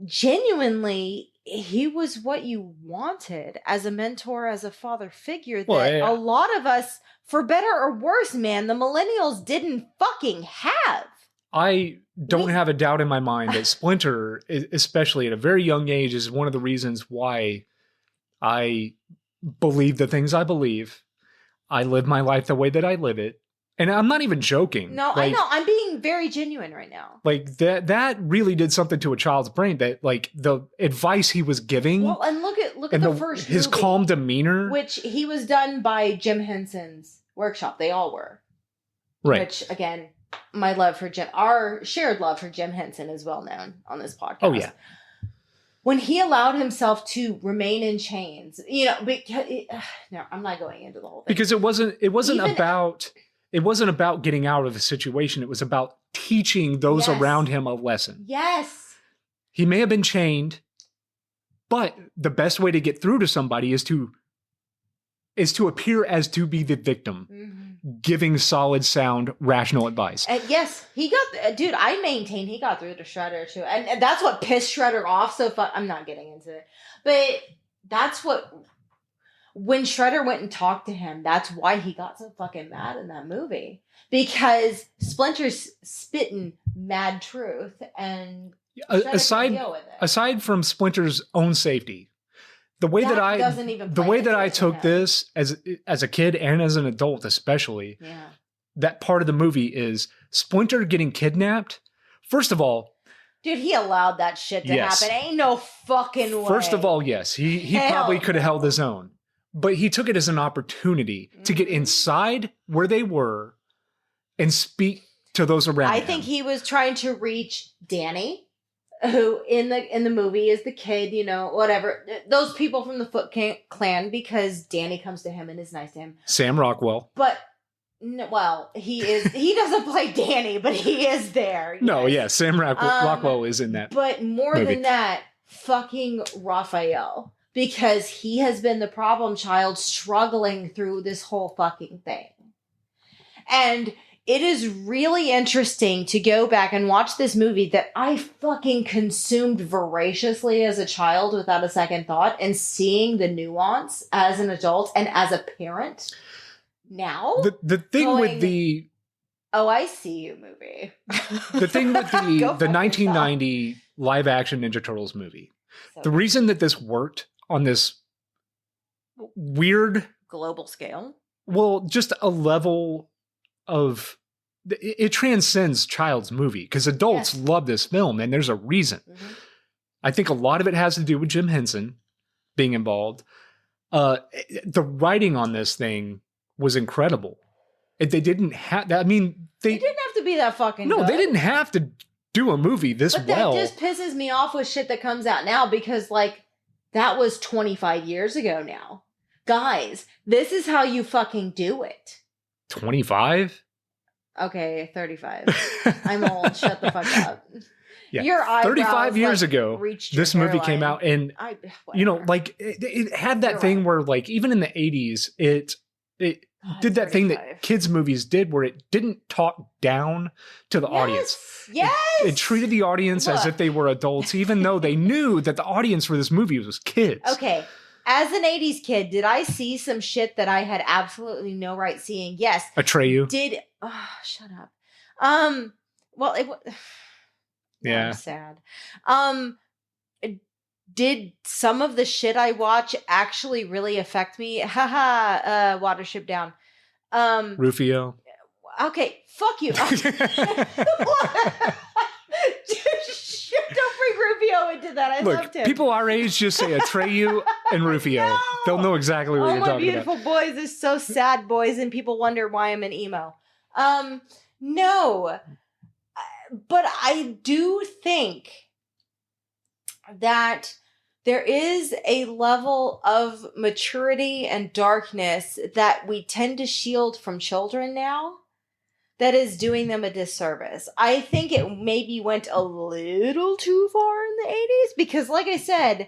S2: genuinely, he was what you wanted as a mentor, as a father figure that a lot of us, for better or worse, man, the millennials didn't fucking have.
S1: I don't have a doubt in my mind that Splinter, especially at a very young age, is one of the reasons why I believe the things I believe. I live my life the way that I live it. And I'm not even joking.
S2: No, I know. I'm being very genuine right now.
S1: Like that really did something to a child's brain, that like the advice he was giving.
S2: Well, and look at the first
S1: his
S2: movie,
S1: calm demeanor,
S2: which he was done by Jim Henson's workshop. They all were.
S1: Right.
S2: Which again, our shared love for Jim Henson is well known on this podcast.
S1: Oh yeah.
S2: When he allowed himself to remain in chains, no, I'm not going into the whole thing.
S1: Because it wasn't about getting out of the situation. It was about teaching those around him a lesson.
S2: Yes.
S1: He may have been chained, but the best way to get through to somebody is to appear as to be the victim, giving solid, sound, rational advice.
S2: And yes, I maintain he got through to Shredder too. And that's what pissed Shredder off so far. I'm not getting into it. But that's when Shredder went and talked to him, that's why he got so fucking mad in that movie. Because Splinter's spitting mad truth, and
S1: aside from Splinter's own safety, the way that I took this as a kid and as an adult especially, that part of the movie is Splinter getting kidnapped. First of all,
S2: dude, he allowed that shit to happen. Ain't no fucking way.
S1: First of all, yes, he probably could have held his own. But he took it as an opportunity to get inside where they were and speak to those around him.
S2: I think he was trying to reach Danny, who in the movie is the kid, whatever. Those people from the Foot Clan, because Danny comes to him and is nice to him.
S1: Sam Rockwell.
S2: But, well, he doesn't play Danny, but he is there.
S1: No, yes, Sam Rockwell is in that.
S2: But more
S1: movie.
S2: than that, fucking Raphael. Because he has been the problem child struggling through this whole fucking thing. And it is really interesting to go back and watch this movie that I fucking consumed voraciously as a child without a second thought, and seeing the nuance as an adult and as a parent now.
S1: The thing with the...
S2: Oh, I see you movie.
S1: The thing with the 1990 live action Ninja Turtles movie. So the reason that this worked on this weird
S2: global scale,
S1: well, just a level of it transcends child's movie, because adults love this film, and there's a reason. I think a lot of it has to do with Jim Henson being involved. The writing on this thing was incredible. They didn't have that. I mean, they
S2: didn't have to be that fucking good.
S1: They didn't have to do a movie this well.
S2: That just pisses me off with shit that comes out now, because that was 25 years ago now. Guys, this is how you fucking do it.
S1: 25?
S2: Okay, 35. I'm old. Shut the fuck up.
S1: Yeah.
S2: Your eyebrows,
S1: 35 years ago, this movie came out, and it had that thing where, even in the 80s, it did that thing that kids' movies did, where it didn't talk down to the audience.
S2: Yes.
S1: It treated the audience as if they were adults, even though they knew that the audience for this movie was kids.
S2: Okay. As an 80s kid, did I see some shit that I had absolutely no right seeing? Yes.
S1: Atreyu.
S2: Shut up. Well, it was...
S1: Yeah.
S2: I'm sad. Did some of the shit I watch actually really affect me? Haha, Watership Down.
S1: Rufio.
S2: Okay, fuck you. Don't bring Rufio into that. I loved him.
S1: People our age just say Atreyu and Rufio.
S2: No.
S1: They'll know exactly what you're talking about.
S2: Beautiful boys are so sad boys, and people wonder why I'm an emo. No. But I do think that there is a level of maturity and darkness that we tend to shield from children now that is doing them a disservice. I think it maybe went a little too far in the 80s, because like I said,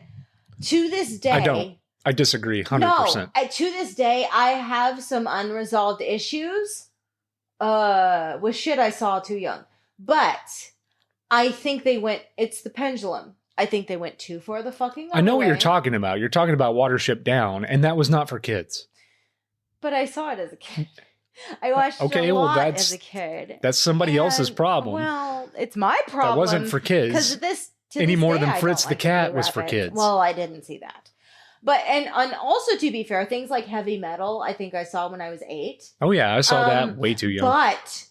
S2: to this day...
S1: I disagree 100%.
S2: No, to this day, I have some unresolved issues with shit I saw too young. But I think it's the pendulum. I think they went too far the fucking other
S1: I know what
S2: way.
S1: you're talking about. You're talking about Watership Down, and that was not for kids.
S2: But I saw it as a kid. I watched it a lot as a kid.
S1: That's somebody else's problem.
S2: Well, it's my problem.
S1: That wasn't for kids.
S2: Because
S1: Any more than Fritz the Cat was for kids.
S2: Well, I didn't see that. But, and also to be fair, things like heavy metal, I think I saw when I was 8.
S1: Oh yeah, I saw that way too young.
S2: But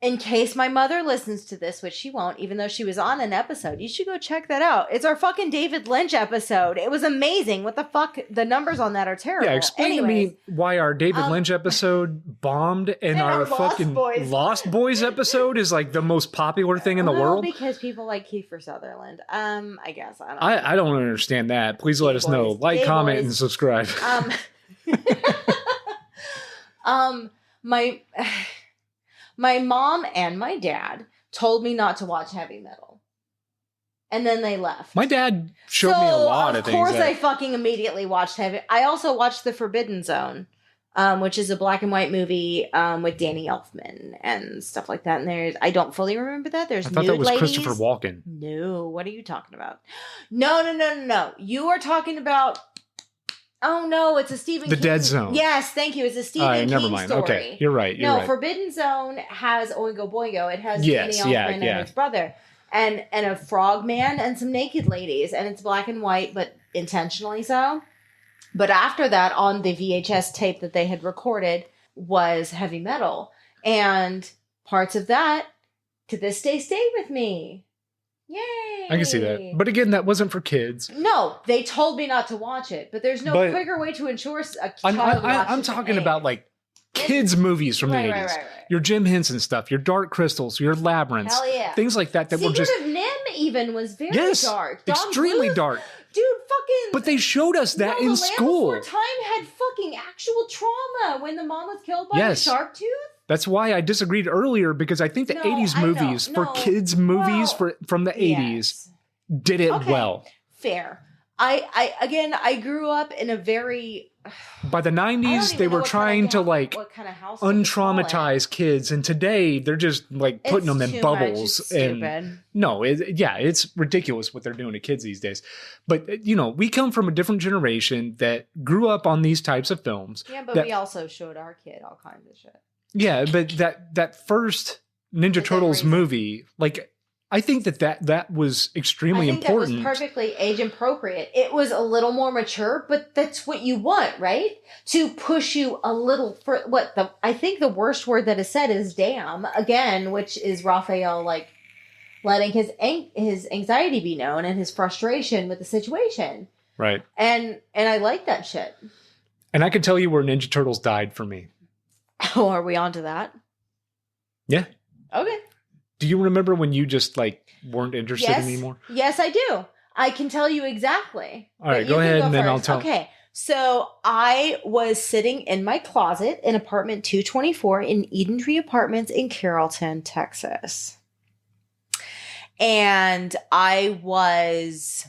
S2: in case my mother listens to this, which she won't, even though she was on an episode, you should go check that out. It's our fucking David Lynch episode. It was amazing. What the fuck? The numbers on that are terrible.
S1: Yeah, explain to me why our David Lynch episode bombed and our fucking Lost Boys episode is like the most popular thing in the world.
S2: Because people like Kiefer Sutherland. I guess.
S1: I don't understand that. Please let us know. Like, comment, and subscribe.
S2: My mom and my dad told me not to watch heavy metal. And then they left.
S1: My dad showed me a lot of things.
S2: Of course I fucking immediately watched heavy. I also watched The Forbidden Zone, which is a black and white movie with Danny Elfman and stuff like that. And I don't fully remember that. I thought that was ladies.
S1: Christopher Walken.
S2: No, what are you talking about? No. You are talking about... Oh no, it's a Stephen King.
S1: The Dead Zone.
S2: Yes, thank you. It's a Stephen King story.
S1: Okay, you're right.
S2: Forbidden Zone has Oingo Boingo. It has Danny Elfman and his brother, and a frog man and some naked ladies, and it's black and white, but intentionally so. But after that, on the VHS tape that they had recorded was heavy metal, and parts of that to this day stay with me. Yay!
S1: I can see that. But again, that wasn't for kids.
S2: No, they told me not to watch it, but there's no quicker way to ensure a child
S1: I'm talking about like kids movies from the 80s. Right. Your Jim Henson stuff, your Dark Crystals, your Labyrinths.
S2: Hell yeah.
S1: Things like that were just...
S2: Secret of NIMH even was very dark.
S1: Extremely dark.
S2: Dude, fucking...
S1: But they showed us that in school.
S2: The Land Before Time had fucking actual trauma when the mom was killed by the shark tooth.
S1: That's why I disagreed earlier, because I think the 80s movies kids movies from the 80s did it well.
S2: Fair. I grew up in a very...
S1: By the 90s, they were trying to like untraumatize kids, and today they're just like putting them in bubbles. And no, it's ridiculous what they're doing to kids these days. But we come from a different generation that grew up on these types of films.
S2: Yeah, but we also showed our kid all kinds of shit.
S1: Yeah, but that first Ninja Turtles movie, like, I think that was extremely important.
S2: That was perfectly age appropriate. It was a little more mature, but that's what you want, right? To push you a little for I think the worst word that is said is damn again, which is Raphael like letting his anxiety be known and his frustration with the situation.
S1: Right.
S2: And I like that shit.
S1: And I can tell you where Ninja Turtles died for me.
S2: Oh, are we on to that?
S1: Yeah.
S2: Okay.
S1: Do you remember when you just like weren't interested anymore?
S2: Yes, I do. I can tell you exactly.
S1: All right, go ahead and then I'll tell.
S2: Okay. So I was sitting in my closet in apartment 224 in Eden Tree Apartments in Carrollton, Texas. And I was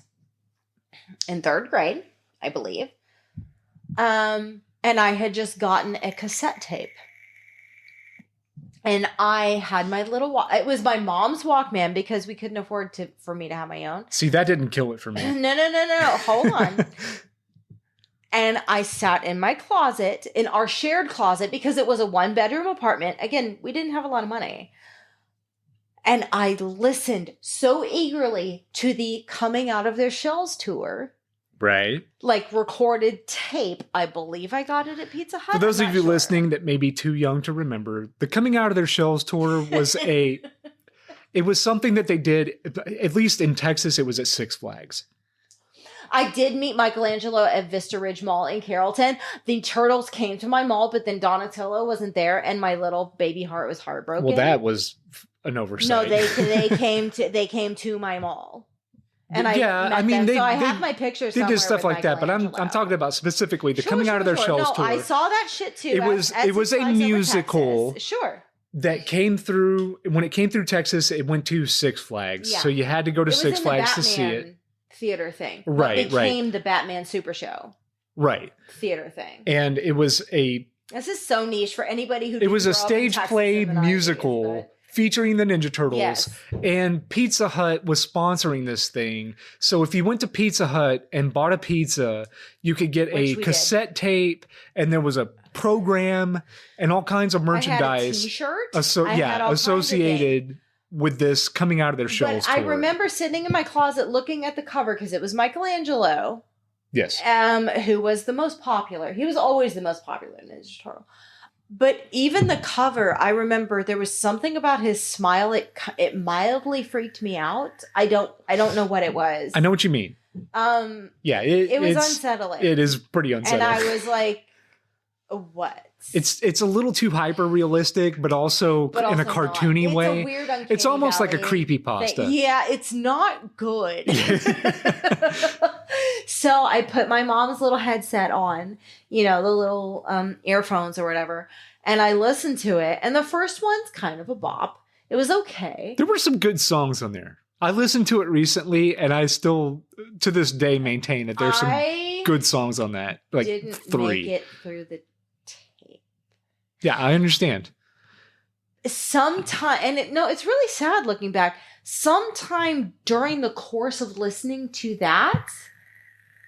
S2: in 3rd grade, I believe. And I had just gotten a cassette tape. And I had my little it was my mom's Walkman because we couldn't afford for me to have my own.
S1: See, that didn't kill it for me.
S2: No. Hold on. And I sat in my closet, in our shared closet, because it was a 1-bedroom apartment. Again, we didn't have a lot of money. And I listened so eagerly to the Coming Out of Their Shells tour.
S1: Right.
S2: Like recorded tape. I believe I got it at Pizza Hut.
S1: For those of you listening that may be too young to remember, the Coming Out of Their Shells tour was it was something that they did, at least in Texas, it was at Six Flags.
S2: I did meet Michelangelo at Vista Ridge Mall in Carrollton. The Turtles came to my mall, but then Donatello wasn't there, and my little baby heart was heartbroken.
S1: Well, that was an oversight.
S2: No, they came to my mall. And I have my pictures.
S1: They did stuff like that, but I'm talking about specifically the Coming Out of Their Shells tour.
S2: I saw that shit too.
S1: It was a musical.
S2: Sure.
S1: That came through when it came through Texas. It went to Six Flags, so you had to go to Six Flags to see it.
S2: Theater thing,
S1: right?
S2: It became the Batman Super Show,
S1: right?
S2: Theater thing,
S1: and it was a.
S2: This is so niche for anybody who.
S1: It was a stage play musical. Featuring the Ninja Turtles, and Pizza Hut was sponsoring this thing. So if you went to Pizza Hut and bought a pizza, you could get a cassette tape, and there was a program and all kinds of merchandise.
S2: I had a T-shirt.
S1: Associated with this Coming Out of Their Shells tour.
S2: I remember sitting in my closet looking at the cover because it was Michelangelo.
S1: Yes.
S2: Who was the most popular. He was always the most popular Ninja Turtle. But even the cover, I remember there was something about his smile. It mildly freaked me out. I don't know what it was.
S1: I know what you mean. Yeah,
S2: it was unsettling.
S1: It is pretty unsettling.
S2: And I was like, what?
S1: It's a little too hyper realistic, but also in a cartoony way.
S2: It's a weird, uncanny
S1: it's almost
S2: valley
S1: like a creepypasta.
S2: Yeah, it's not good. So I put my mom's little headset on, the little earphones or whatever, and I listened to it. And the first one's kind of a bop. It was okay.
S1: There were some good songs on there. I listened to it recently, and I still, to this day, maintain that there's some good songs on that. Like
S2: didn't
S1: 3.
S2: Make it through the tape.
S1: Yeah, I understand.
S2: Sometime, it's really sad looking back. Sometime during the course of listening to that,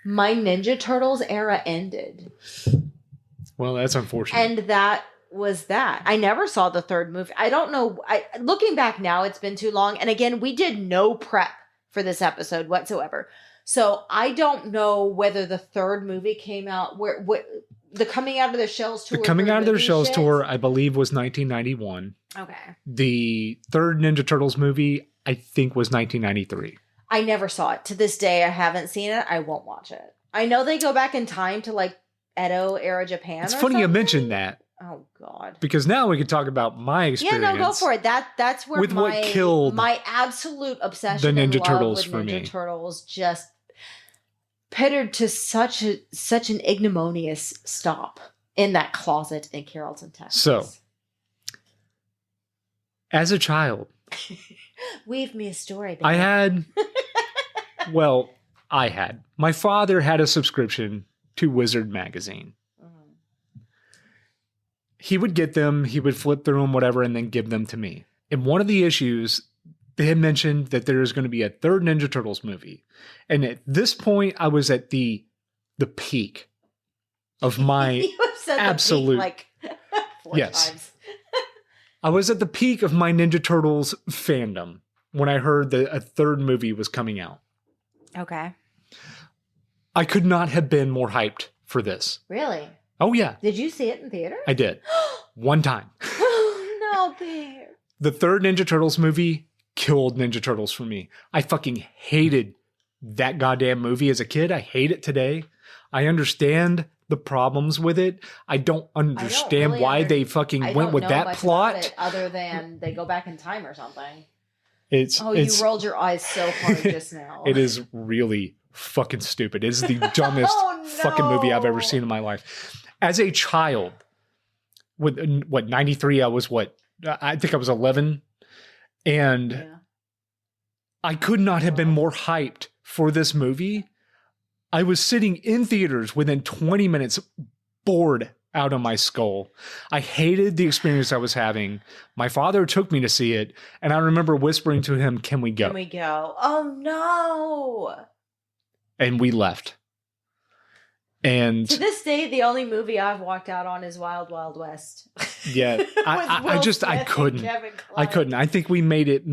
S2: my Ninja Turtles era ended.
S1: Well, that's unfortunate.
S2: And that was that. I never saw the third movie. I don't know. Looking back now, it's been too long. And again, we did no prep for this episode whatsoever. So I don't know whether the third movie came out the Coming Out of Their Shells tour.
S1: The Coming Out of Their Shells tour, I believe, was 1991.
S2: Okay.
S1: The third Ninja Turtles movie, I think, was 1993.
S2: I never saw it. To this day, I haven't seen it. I won't watch it. I know they go back in time to like Edo era Japan.
S1: It's funny you mentioned that.
S2: Oh God!
S1: Because now we can talk about my experience.
S2: Yeah, no, go for it. That's where
S1: what killed
S2: my absolute obsession
S1: the Ninja
S2: Turtles
S1: for me.
S2: Ninja Turtles just pittered to such an ignominious stop in that closet in Carrollton, Texas.
S1: So, as a child,
S2: weave me a story, baby.
S1: My father had a subscription to Wizard magazine. He would get them, he would flip through them, whatever, and then give them to me. And one of the issues, they had mentioned that there is going to be a third Ninja Turtles movie. And at this point, I was at the peak of my absolute...
S2: like 4 times.
S1: I was at the peak of my Ninja Turtles fandom when I heard that a third movie was coming out.
S2: Okay.
S1: I could not have been more hyped for this.
S2: Really?
S1: Oh, yeah.
S2: Did you see it in theater?
S1: I did. One time.
S2: Oh, no, babe.
S1: The third Ninja Turtles movie killed Ninja Turtles for me. I fucking hated that goddamn movie as a kid. I hate it today. I understand the problems with it. I don't understand why they fucking went with that plot.
S2: Other than they go back in time or something.
S1: You
S2: rolled your eyes so hard just now.
S1: It is really fucking stupid. It is the dumbest fucking movie I've ever seen in my life. As a child, with 93, I think I was 11. And I could not have been more hyped for this movie. I was sitting in theaters within 20 minutes, bored out of my skull. I hated the experience I was having. My father took me to see it, and I remember whispering to him, "Can we go?"
S2: Can we go? Oh, no.
S1: And we left. And
S2: to this day, the only movie I've walked out on is Wild Wild West.
S1: Yeah, I couldn't. I think we made it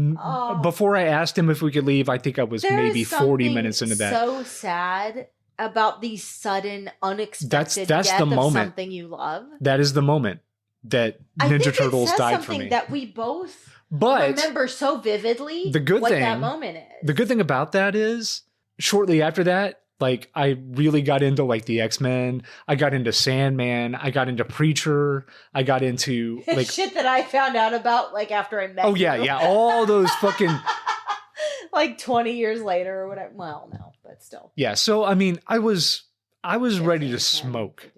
S1: before I asked him if we could leave. I think I was maybe 40 minutes into that.
S2: So sad about the sudden, unexpected
S1: that's
S2: death
S1: the moment.
S2: Of something you love.
S1: That is the moment that Ninja Turtles died for me.
S2: That we both remember so vividly. That moment is.
S1: The good thing about that is, shortly after that, like, I really got into like the X-Men. I got into Sandman. I got into Preacher. I got into like
S2: shit that I found out about like after I met.
S1: Oh yeah,
S2: you.
S1: yeah, all those fucking
S2: like 20 years later or whatever. Well, no, but still.
S1: Yeah, so I mean, I was ready to smoke.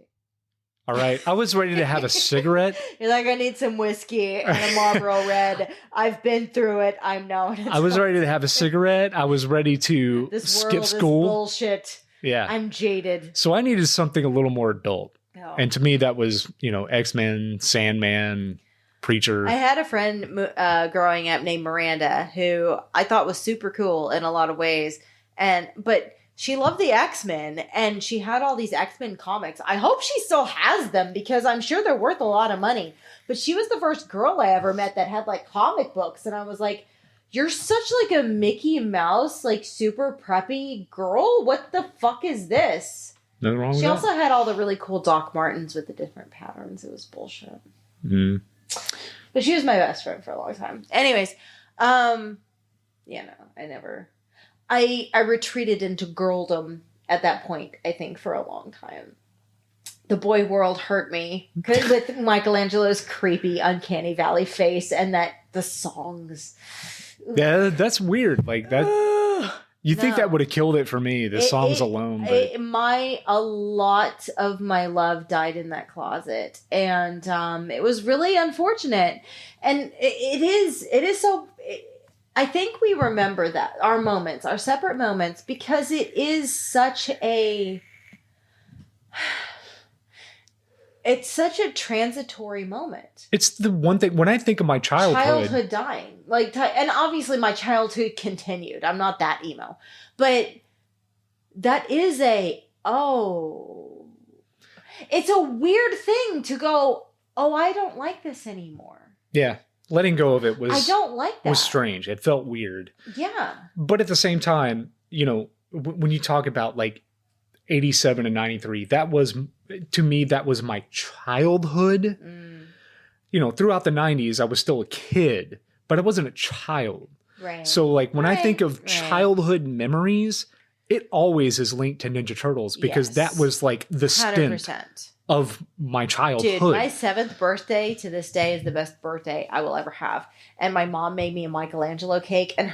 S1: All right, I was ready to have a cigarette.
S2: You're like, I need some whiskey and a Marlboro Red. I've been through it. I'm known.
S1: I was ready to have a cigarette. I was ready to skip school.
S2: This bullshit.
S1: Yeah,
S2: I'm jaded.
S1: So I needed something a little more adult. Oh. And to me, that was, X-Men, Sandman, Preacher.
S2: I had a friend growing up named Miranda who I thought was super cool in a lot of ways, but. She loved the X-Men, and she had all these X-Men comics. I hope she still has them, because I'm sure they're worth a lot of money. But she was the first girl I ever met that had, like, comic books. And I was like, you're such like a Mickey Mouse, like super preppy girl. What the fuck is this?
S1: Nothing wrong with
S2: She
S1: that.
S2: also had all the really cool Doc Martens with the different patterns. It was bullshit.
S1: Mm.
S2: But she was my best friend for a long time. Anyways, I retreated into girldom at that point, I think, for a long time. The boy world hurt me with Michelangelo's creepy, uncanny valley face and the songs.
S1: Yeah, that's weird. Like that. You think that would have killed it for me, the songs alone. But
S2: a lot of my love died in that closet. And it was really unfortunate. And it is so... I think we remember that, our moments, our separate moments, because it is such a... It's such a transitory moment.
S1: It's the one thing, when I think of my childhood
S2: dying. And obviously my childhood continued. I'm not that emo. But that is it's a weird thing to go, oh, I don't like this anymore.
S1: Yeah. Letting go of it
S2: I don't like that.
S1: Was strange. It felt weird.
S2: Yeah.
S1: But at the same time, when you talk about like 87 and 93, to me, that was my childhood. Throughout the 90s, I was still a kid, but I wasn't a child.
S2: Right.
S1: So like when I think of childhood memories, it always is linked to Ninja Turtles because that was like the stint
S2: 100%.
S1: Of my childhood.
S2: Dude, my 7th birthday to this day is the best birthday I will ever have. And my mom made me a Michelangelo cake, and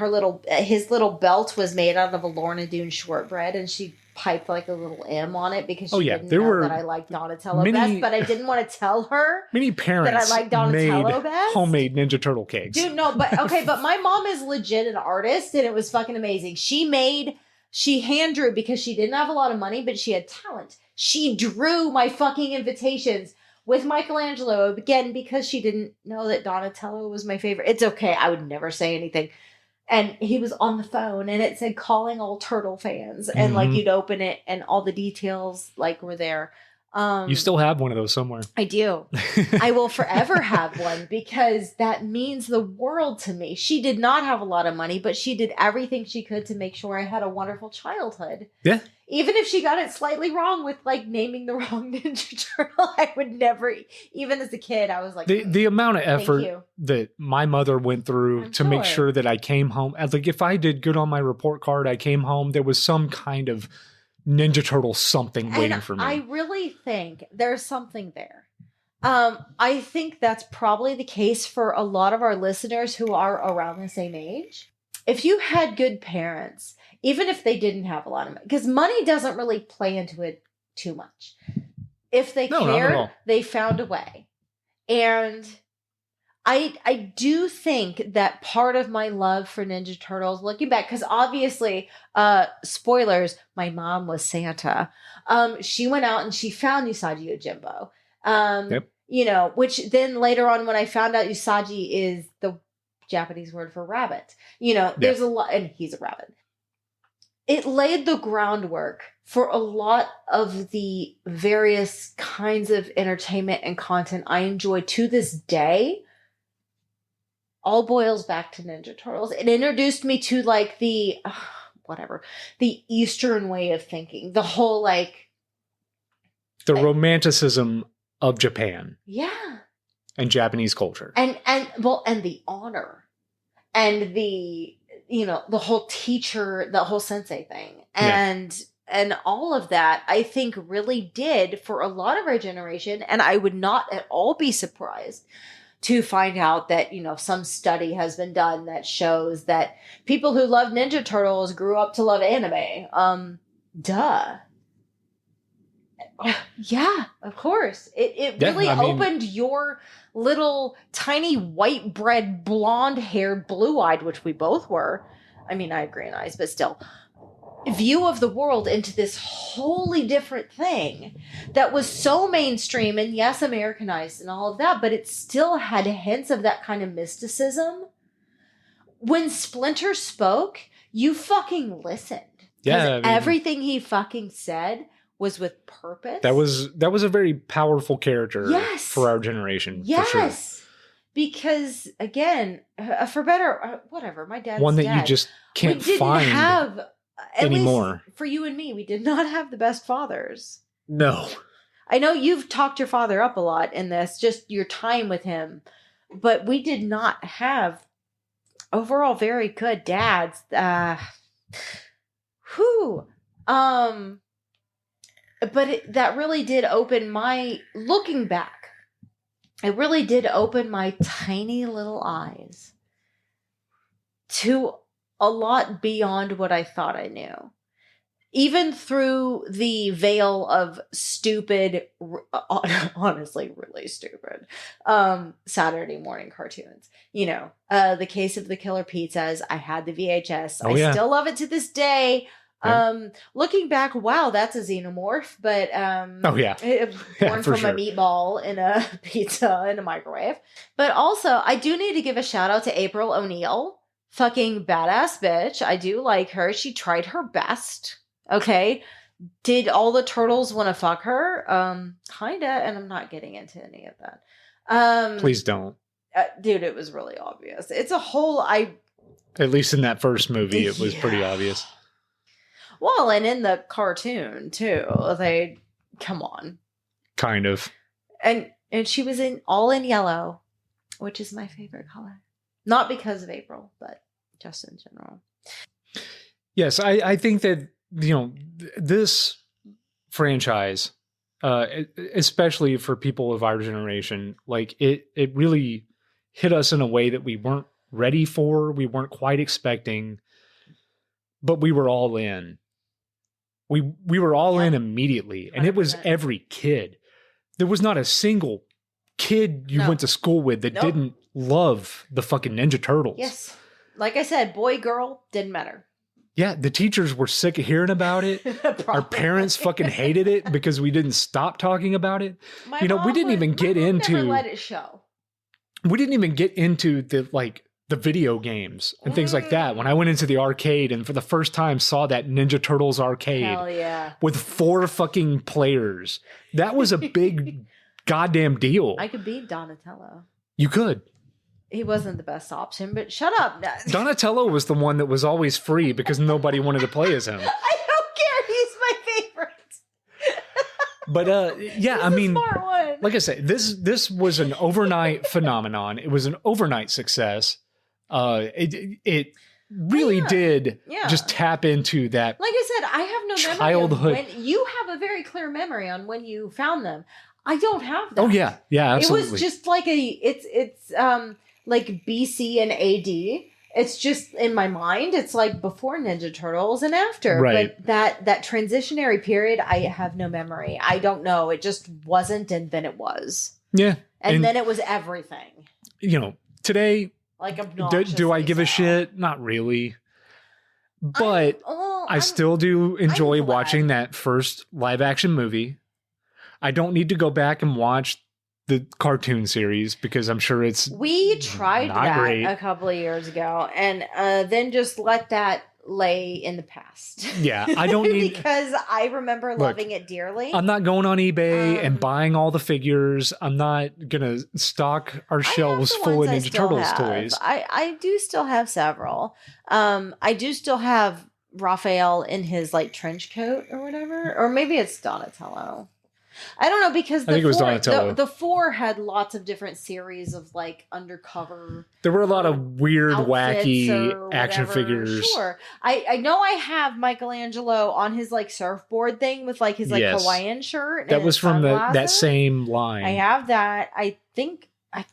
S2: his little belt was made out of a Lorna Doone shortbread, and she piped like a little M on it because she didn't know that I liked Donatello best, but I didn't want to tell her
S1: many parents
S2: that I liked Donatello best.
S1: Homemade Ninja Turtle cakes.
S2: Dude, no, but my mom is legit an artist, and it was fucking amazing. She hand drew because she didn't have a lot of money, but she had talent. She drew my fucking invitations with Michelangelo, again, because she didn't know that Donatello was my favorite. It's okay. I would never say anything. And he was on the phone, and it said calling all turtle fans. And like you'd open it, and all the details like were there.
S1: You still have one of those somewhere.
S2: I do. I will forever have one because that means the world to me. She did not have a lot of money, but she did everything she could to make sure I had a wonderful childhood.
S1: Yeah.
S2: Even if she got it slightly wrong with like naming the wrong Ninja Turtle, I would never, even as a kid, I was like,
S1: the amount of effort that my mother went through to make sure that I came home. Like if I did good on my report card, I came home, there was some kind of Ninja Turtle something waiting for me.
S2: I really think there's something there. I think that's probably the case for a lot of our listeners who are around the same age. If you had good parents, even if they didn't have a lot of money, because money doesn't really play into it too much. If they cared, they found a way. And I do think that part of my love for Ninja Turtles, looking back, because obviously, spoilers, my mom was Santa. She went out and she found Usagi Yojimbo. Which then later on when I found out Usagi is the Japanese word for rabbit, there's a lot, and he's a rabbit. It laid the groundwork for a lot of the various kinds of entertainment and content I enjoy to this day. All boils back to Ninja Turtles. It introduced me to like the Eastern way of thinking, the whole
S1: the romanticism of Japan.
S2: Yeah.
S1: And Japanese culture.
S2: And the honor and the whole teacher, the whole sensei thing. And all of that, I think really did for a lot of our generation. And I would not at all be surprised to find out that, some study has been done that shows that people who love Ninja Turtles grew up to love anime. Duh. Yeah, of course. It really opened your little tiny white bread, blonde haired, blue eyed, which we both were. I mean, I had green eyes, but still. View of the world into this wholly different thing that was so mainstream and yes, Americanized and all of that, but it still had hints of that kind of mysticism. When Splinter spoke, you fucking listened. Yeah, everything he fucking said was with purpose.
S1: That was a very powerful character for our generation.
S2: Yes.
S1: For sure.
S2: Because again, for better, whatever, my dad's
S1: one that
S2: dead.
S1: you just can't find
S2: have
S1: anymore.
S2: For you and me, we did not have the best fathers.
S1: No.
S2: I know you've talked your father up a lot in this, just your time with him, but we did not have overall very good dads. But that really did open looking back, it really did open my tiny little eyes to a lot beyond what I thought I knew. Even through the veil of stupid, honestly, really stupid, Saturday morning cartoons. The Case of the Killer Pizzas. I had the VHS. I still love it to this day. Yeah. Looking back, wow, that's a xenomorph, but born from a meatball in a pizza in a microwave. But also, I do need to give a shout out to April O'Neil. Fucking badass bitch. I do like her. She tried her best. Okay. Did all the turtles want to fuck her? Kinda, and I'm not getting into any of that.
S1: Please don't.
S2: Dude, it was really obvious. It's a whole at
S1: least in that first movie, it was pretty obvious.
S2: Well, and in the cartoon too. Come on.
S1: Kind of.
S2: And she was all in yellow, which is my favorite color. Not because of April, but just in general.
S1: Yes, I think that this franchise, especially for people of our generation, like it really hit us in a way that we weren't ready for, we weren't quite expecting, but we were all in. We were all in immediately, and 100%. It was every kid. There was not a single kid you went to school with that didn't love the fucking Ninja Turtles.
S2: Yes. Like I said, boy, girl, didn't matter.
S1: Yeah, the teachers were sick of hearing about it. Our parents fucking hated it because we didn't stop talking about it. We didn't even get into
S2: never let it show.
S1: We didn't even get into the video games and things like that. When I went into the arcade and for the first time saw that Ninja Turtles arcade.
S2: Hell yeah.
S1: With 4 fucking players. That was a big goddamn deal.
S2: I could beat Donatello.
S1: You could.
S2: He wasn't the best option, but shut up.
S1: Donatello was the one that was always free because nobody wanted to play as him.
S2: I don't care. He's my favorite.
S1: But yeah, I mean, like I said, this was an overnight phenomenon. It was an overnight success. It really did just tap into that.
S2: Like I said, I have no
S1: childhood.
S2: Memory when you have a very clear memory on when you found them. I don't have that.
S1: Oh yeah, absolutely.
S2: It was just like it's like BC and AD. It's just in my mind. It's like before Ninja Turtles and after.
S1: Right.
S2: But that transitionary period, I have no memory. I don't know. It just wasn't, and then it was.
S1: Yeah.
S2: And then it was everything.
S1: Today.
S2: Like
S1: do I give a shit? Not really. But I still do enjoy watching that first live action movie. I don't need to go back and watch the cartoon series because I'm sure
S2: we tried that
S1: great.
S2: A couple of years ago and then just let that lay in the past.
S1: Yeah, I don't need
S2: because I remember loving it dearly.
S1: I'm not going on eBay and buying all the figures. I'm not gonna stock our shelves full of Ninja Turtles toys.
S2: I do still have several. I do still have Raphael in his trench coat or whatever, or maybe it's Donatello. I don't know because
S1: I think it was Donatello.
S2: The 4 had lots of different series of undercover.
S1: There were a lot of weird, wacky action figures.
S2: Sure, I know I have Michelangelo on his surfboard thing with his Hawaiian shirt.
S1: That was from that same line.
S2: I have that. I think I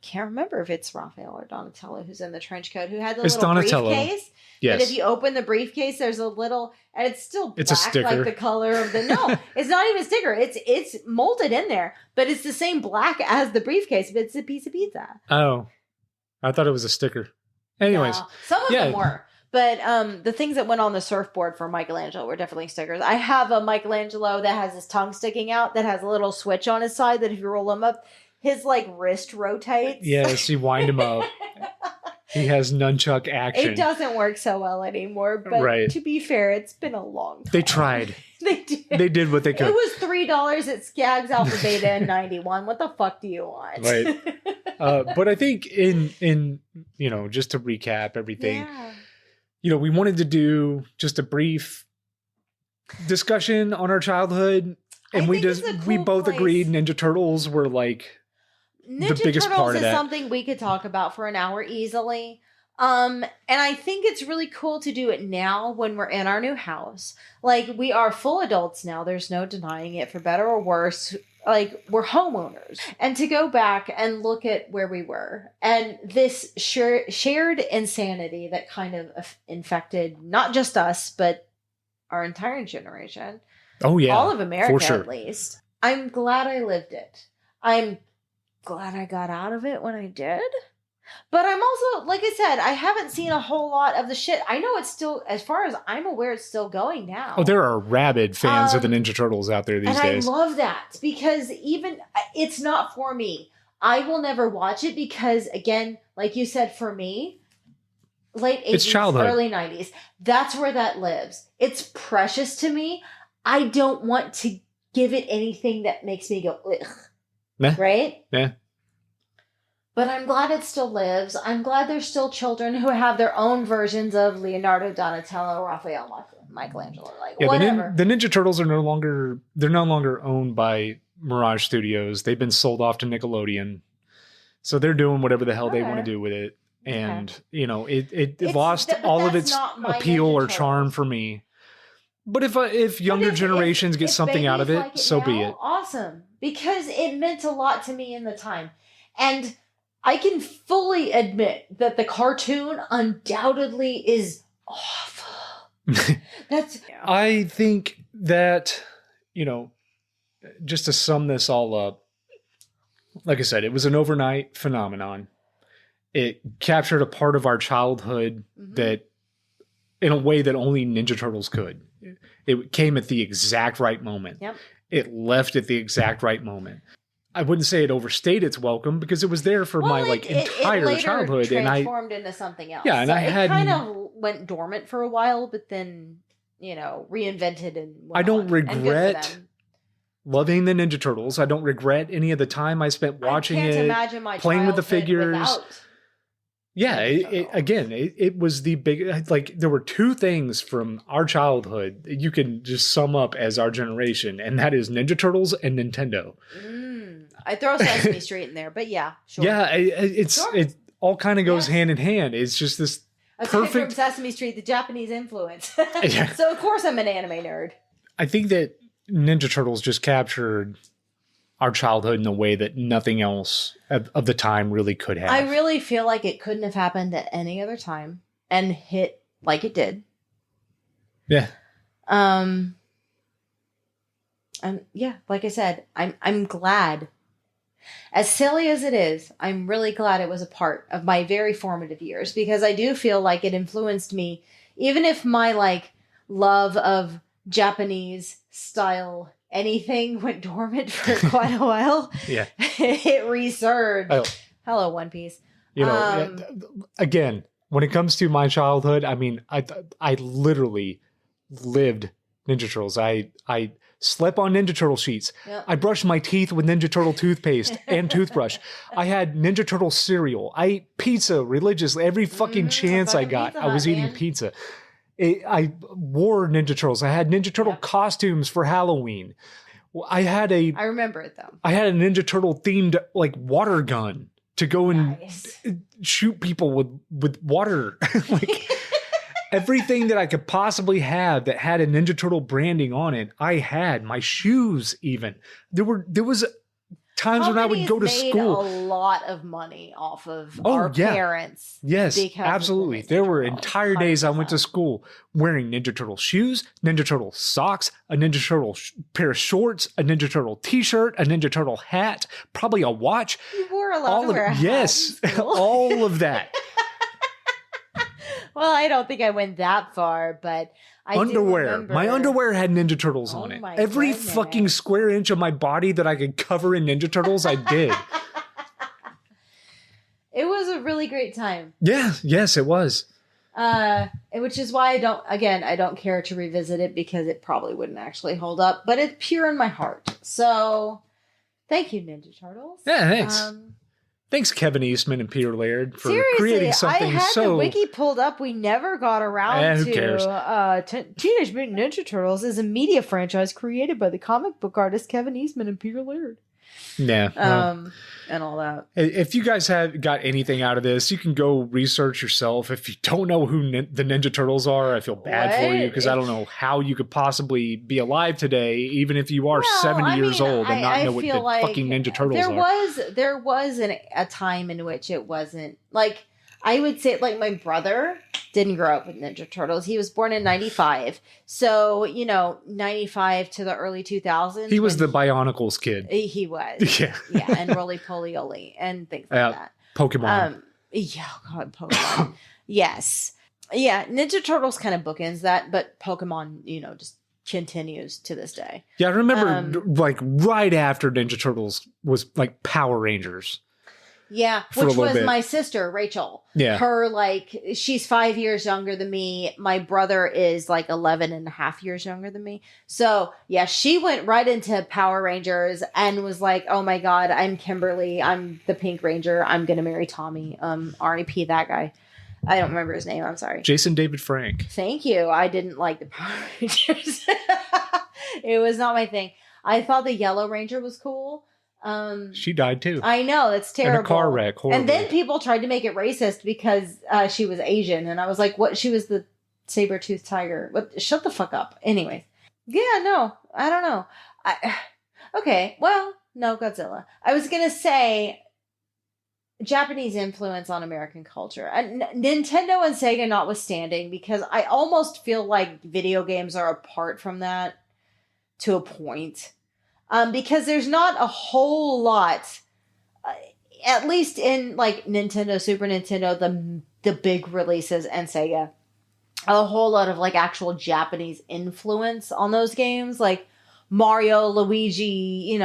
S2: can't remember if it's Raphael or Donatello who's in the trench coat who had the little
S1: Donatello.
S2: Briefcase.
S1: Yes.
S2: And if you open the briefcase, there's a little, and it's still black,
S1: it's a sticker.
S2: like the color of the. No, it's not even a sticker. It's molded in there, but it's the same black as the briefcase, but it's a piece of pizza.
S1: Oh, I thought it was a sticker. Anyways,
S2: no, some of them were, but the things that went on the surfboard for Michelangelo were definitely stickers. I have a Michelangelo that has his tongue sticking out, that has a little switch on his side that if you roll him up, his wrist rotates.
S1: Yes, you wind him up. He has nunchuck action.
S2: It doesn't work so well anymore, but to be fair, it's been a long time.
S1: They tried.
S2: They did.
S1: They did what they could.
S2: It was $3 at Skaggs Alpha Beta in 91. What the fuck do you want?
S1: Right. But I think in just to recap everything, we wanted to do just a brief discussion on our childhood, and we both agreed Ninja Turtles were like the biggest part of that.
S2: Is something we could talk about for an hour easily. And I think it's really cool to do it now when we're in our new house. Like, we are full adults now. There's no denying it, for better or worse. Like, we're homeowners. And to go back and look at where we were and this shared insanity that kind of infected not just us, but our entire generation.
S1: Oh, yeah.
S2: All of America, at least. I'm glad I lived it. I'm glad I got out of it when I did. But I'm also, like I said, I haven't seen a whole lot of the shit. I know it's still, as far as I'm aware, it's still going now.
S1: Oh, there are rabid fans of the Ninja Turtles out there these days.
S2: And I love that, because even, it's not for me. I will never watch it because, again, like you said, for me, late 80s, early 90s, that's where that lives. It's precious to me. I don't want to give it anything that makes me go, ugh.
S1: Nah.
S2: Right?
S1: Yeah.
S2: But I'm glad it still lives. I'm glad there's still children who have their own versions of Leonardo, Donatello, Raphael, Michelangelo, whatever.
S1: The Ninja Turtles are no longer owned by Mirage Studios. They've been sold off to Nickelodeon. So they're doing whatever the hell they want to do with it. And, it lost all of its appeal or charm for me. But if younger generations get something out of it, so be it.
S2: Awesome. Because it meant a lot to me in the time. And I can fully admit that the cartoon undoubtedly is awful.
S1: I think that, just to sum this all up, like I said, it was an overnight phenomenon. It captured a part of our childhood that, in a way that only Ninja Turtles could. It came at the exact right moment.
S2: Yep.
S1: It left at the exact right moment. I wouldn't say it overstayed its welcome, because it was there for my entire childhood, and I
S2: transformed into something else.
S1: Yeah, and
S2: so
S1: I had
S2: kind of went dormant for a while, but then reinvented and
S1: I don't regret loving the Ninja Turtles. I don't regret any of the time I spent watching playing with the figures. Yeah, it was the big, there were two things from our childhood that you can just sum up as our generation, and that is Ninja Turtles and Nintendo.
S2: I throw Sesame Street in there, but yeah, sure.
S1: Yeah, it all kind of goes hand in hand. It's just this perfect
S2: from Sesame Street, the Japanese influence. So of course I'm an anime nerd.
S1: I think that Ninja Turtles just captured our childhood in a way that nothing else of the time really could have.
S2: I really feel like it couldn't have happened at any other time and hit like it did.
S1: Yeah.
S2: And yeah, like I said, I'm glad. As silly as it is, I'm really glad it was a part of my very formative years, because I do feel like it influenced me, even if my love of Japanese style anything went dormant for quite a while.
S1: Yeah.
S2: It resurged. Oh. Hello, One Piece.
S1: Again, when it comes to my childhood, I mean, I literally lived Ninja Turtles. I slept on Ninja Turtle sheets. Yep. I brushed my teeth with Ninja Turtle toothpaste and toothbrush. I had Ninja Turtle cereal. I ate pizza religiously. Every fucking chance I got, I was eating pizza. I wore Ninja Turtles. I had Ninja Turtle costumes for Halloween. I remember it though. I had a Ninja Turtle themed water gun to go and shoot people with water. Everything that I could possibly have that had a Ninja Turtle branding on it, I had. My shoes even. There was times when I would go to school.
S2: A lot of money off of our parents.
S1: Yes, absolutely. There were entire days I went to school wearing Ninja Turtle shoes, Ninja Turtle socks, a Ninja Turtle pair of shorts, a Ninja Turtle t-shirt, a Ninja Turtle hat, probably a watch.
S2: You wore a lot of hat.
S1: Yes, all of that.
S2: Well, I don't think I went that far, but I
S1: underwear.
S2: Do remember.
S1: My underwear had Ninja Turtles on it. Every fucking square inch of my body that I could cover in Ninja Turtles, I did.
S2: It was a really great time.
S1: Yeah, yes, it was.
S2: Which is why I don't care to revisit it because it probably wouldn't actually hold up, but it's pure in my heart. So thank you, Ninja Turtles.
S1: Yeah, thanks. Thanks, Kevin Eastman and Peter Laird, for
S2: seriously,
S1: creating something
S2: I had
S1: so...
S2: the wiki pulled up. We never got around
S1: who
S2: to...
S1: cares?
S2: Teenage Mutant Ninja Turtles is a media franchise created by the comic book artists Kevin Eastman and Peter Laird.
S1: Yeah. Well,
S2: and all that.
S1: If you guys have got anything out of this, you can go research yourself. If you don't know who the Ninja Turtles are, I feel bad for you because I don't know how you could possibly be alive today, even if you are 70 years old and not know what the fucking Ninja Turtles are.
S2: There was a time in which it wasn't like, I would say, like, my brother didn't grow up with Ninja Turtles. He was born in 95. So, 95 to the early 2000s.
S1: He was the Bionicles kid.
S2: He was.
S1: Yeah.
S2: Yeah, and Roly Poly Oly and things like that.
S1: Pokemon.
S2: Pokemon. Yes. Yeah, Ninja Turtles kind of bookends that, but Pokemon, just continues to this day.
S1: Yeah, I remember, right after Ninja Turtles was, Power Rangers.
S2: Yeah, which was my sister, Rachel.
S1: Yeah.
S2: Her, she's 5 years younger than me. My brother is 11 and a half years younger than me. So, yeah, she went right into Power Rangers and was like, oh my God, I'm Kimberly. I'm the Pink Ranger. I'm going to marry Tommy. R.I.P. that guy. I don't remember his name. I'm sorry.
S1: Jason David Frank.
S2: Thank you. I didn't like the Power Rangers. It was not my thing. I thought the Yellow Ranger was cool.
S1: She died too.
S2: I know, that's terrible.
S1: In a car wreck. Horribly.
S2: And then people tried to make it racist because she was Asian, and I was like, "What? She was the saber-toothed tiger? What? Shut the fuck up." Anyways, yeah, no, I don't know. Okay, well, no, Godzilla. I was gonna say Japanese influence on American culture, Nintendo and Sega notwithstanding, because I almost feel like video games are apart from that to a point. Because there's not a whole lot, at least in Nintendo, Super Nintendo, the big releases, and Sega, a whole lot of actual Japanese influence on those games, like Mario, Luigi,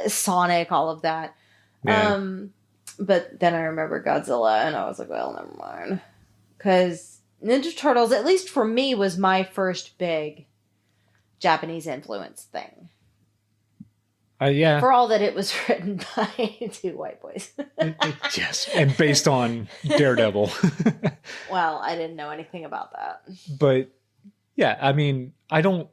S2: Sonic, all of that. Yeah. But then I remember Godzilla, and I was like, well, never mind, because Ninja Turtles, at least for me, was my first big Japanese influence thing.
S1: Yeah.
S2: For all that it was written by two white boys.
S1: Yes. And based on Daredevil.
S2: Well, I didn't know anything about that.
S1: But yeah, I mean, I don't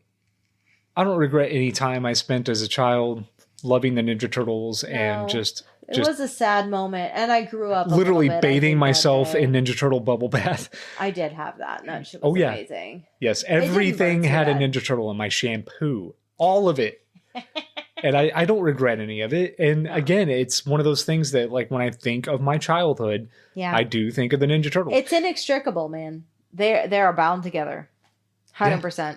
S1: regret any time I spent as a child loving the Ninja Turtles and just
S2: it was a sad moment, and I grew up
S1: literally bathing myself in Ninja Turtle bubble bath.
S2: I did have that, and that shit was amazing.
S1: Yes, everything had a Ninja Turtle in my shampoo. All of it. And I don't regret any of it. And again, it's one of those things that, when I think of my childhood, I do think of the Ninja Turtles.
S2: It's inextricable, man. They are bound together. 100%. Yeah.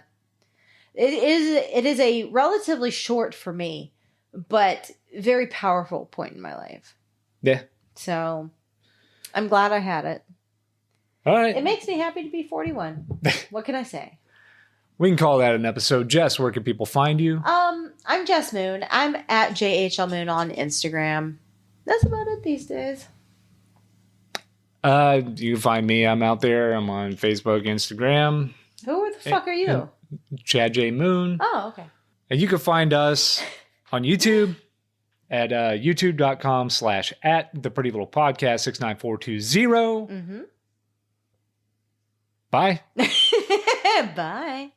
S2: It is a relatively short, for me, but very powerful point in my life.
S1: Yeah.
S2: So I'm glad I had it.
S1: All right.
S2: It makes me happy to be 41. What can I say?
S1: We can call that an episode. Jess, where can people find you?
S2: I'm Jess Moon. I'm at JHL Moon on Instagram. That's about it these days.
S1: You can find me. I'm out there. I'm on Facebook, Instagram.
S2: Who the fuck are you?
S1: Chad J. Moon.
S2: Oh, okay.
S1: And you can find us on YouTube at youtube.com/@theprettylittlepodcast 69420. Mm-hmm. Bye.
S2: Bye.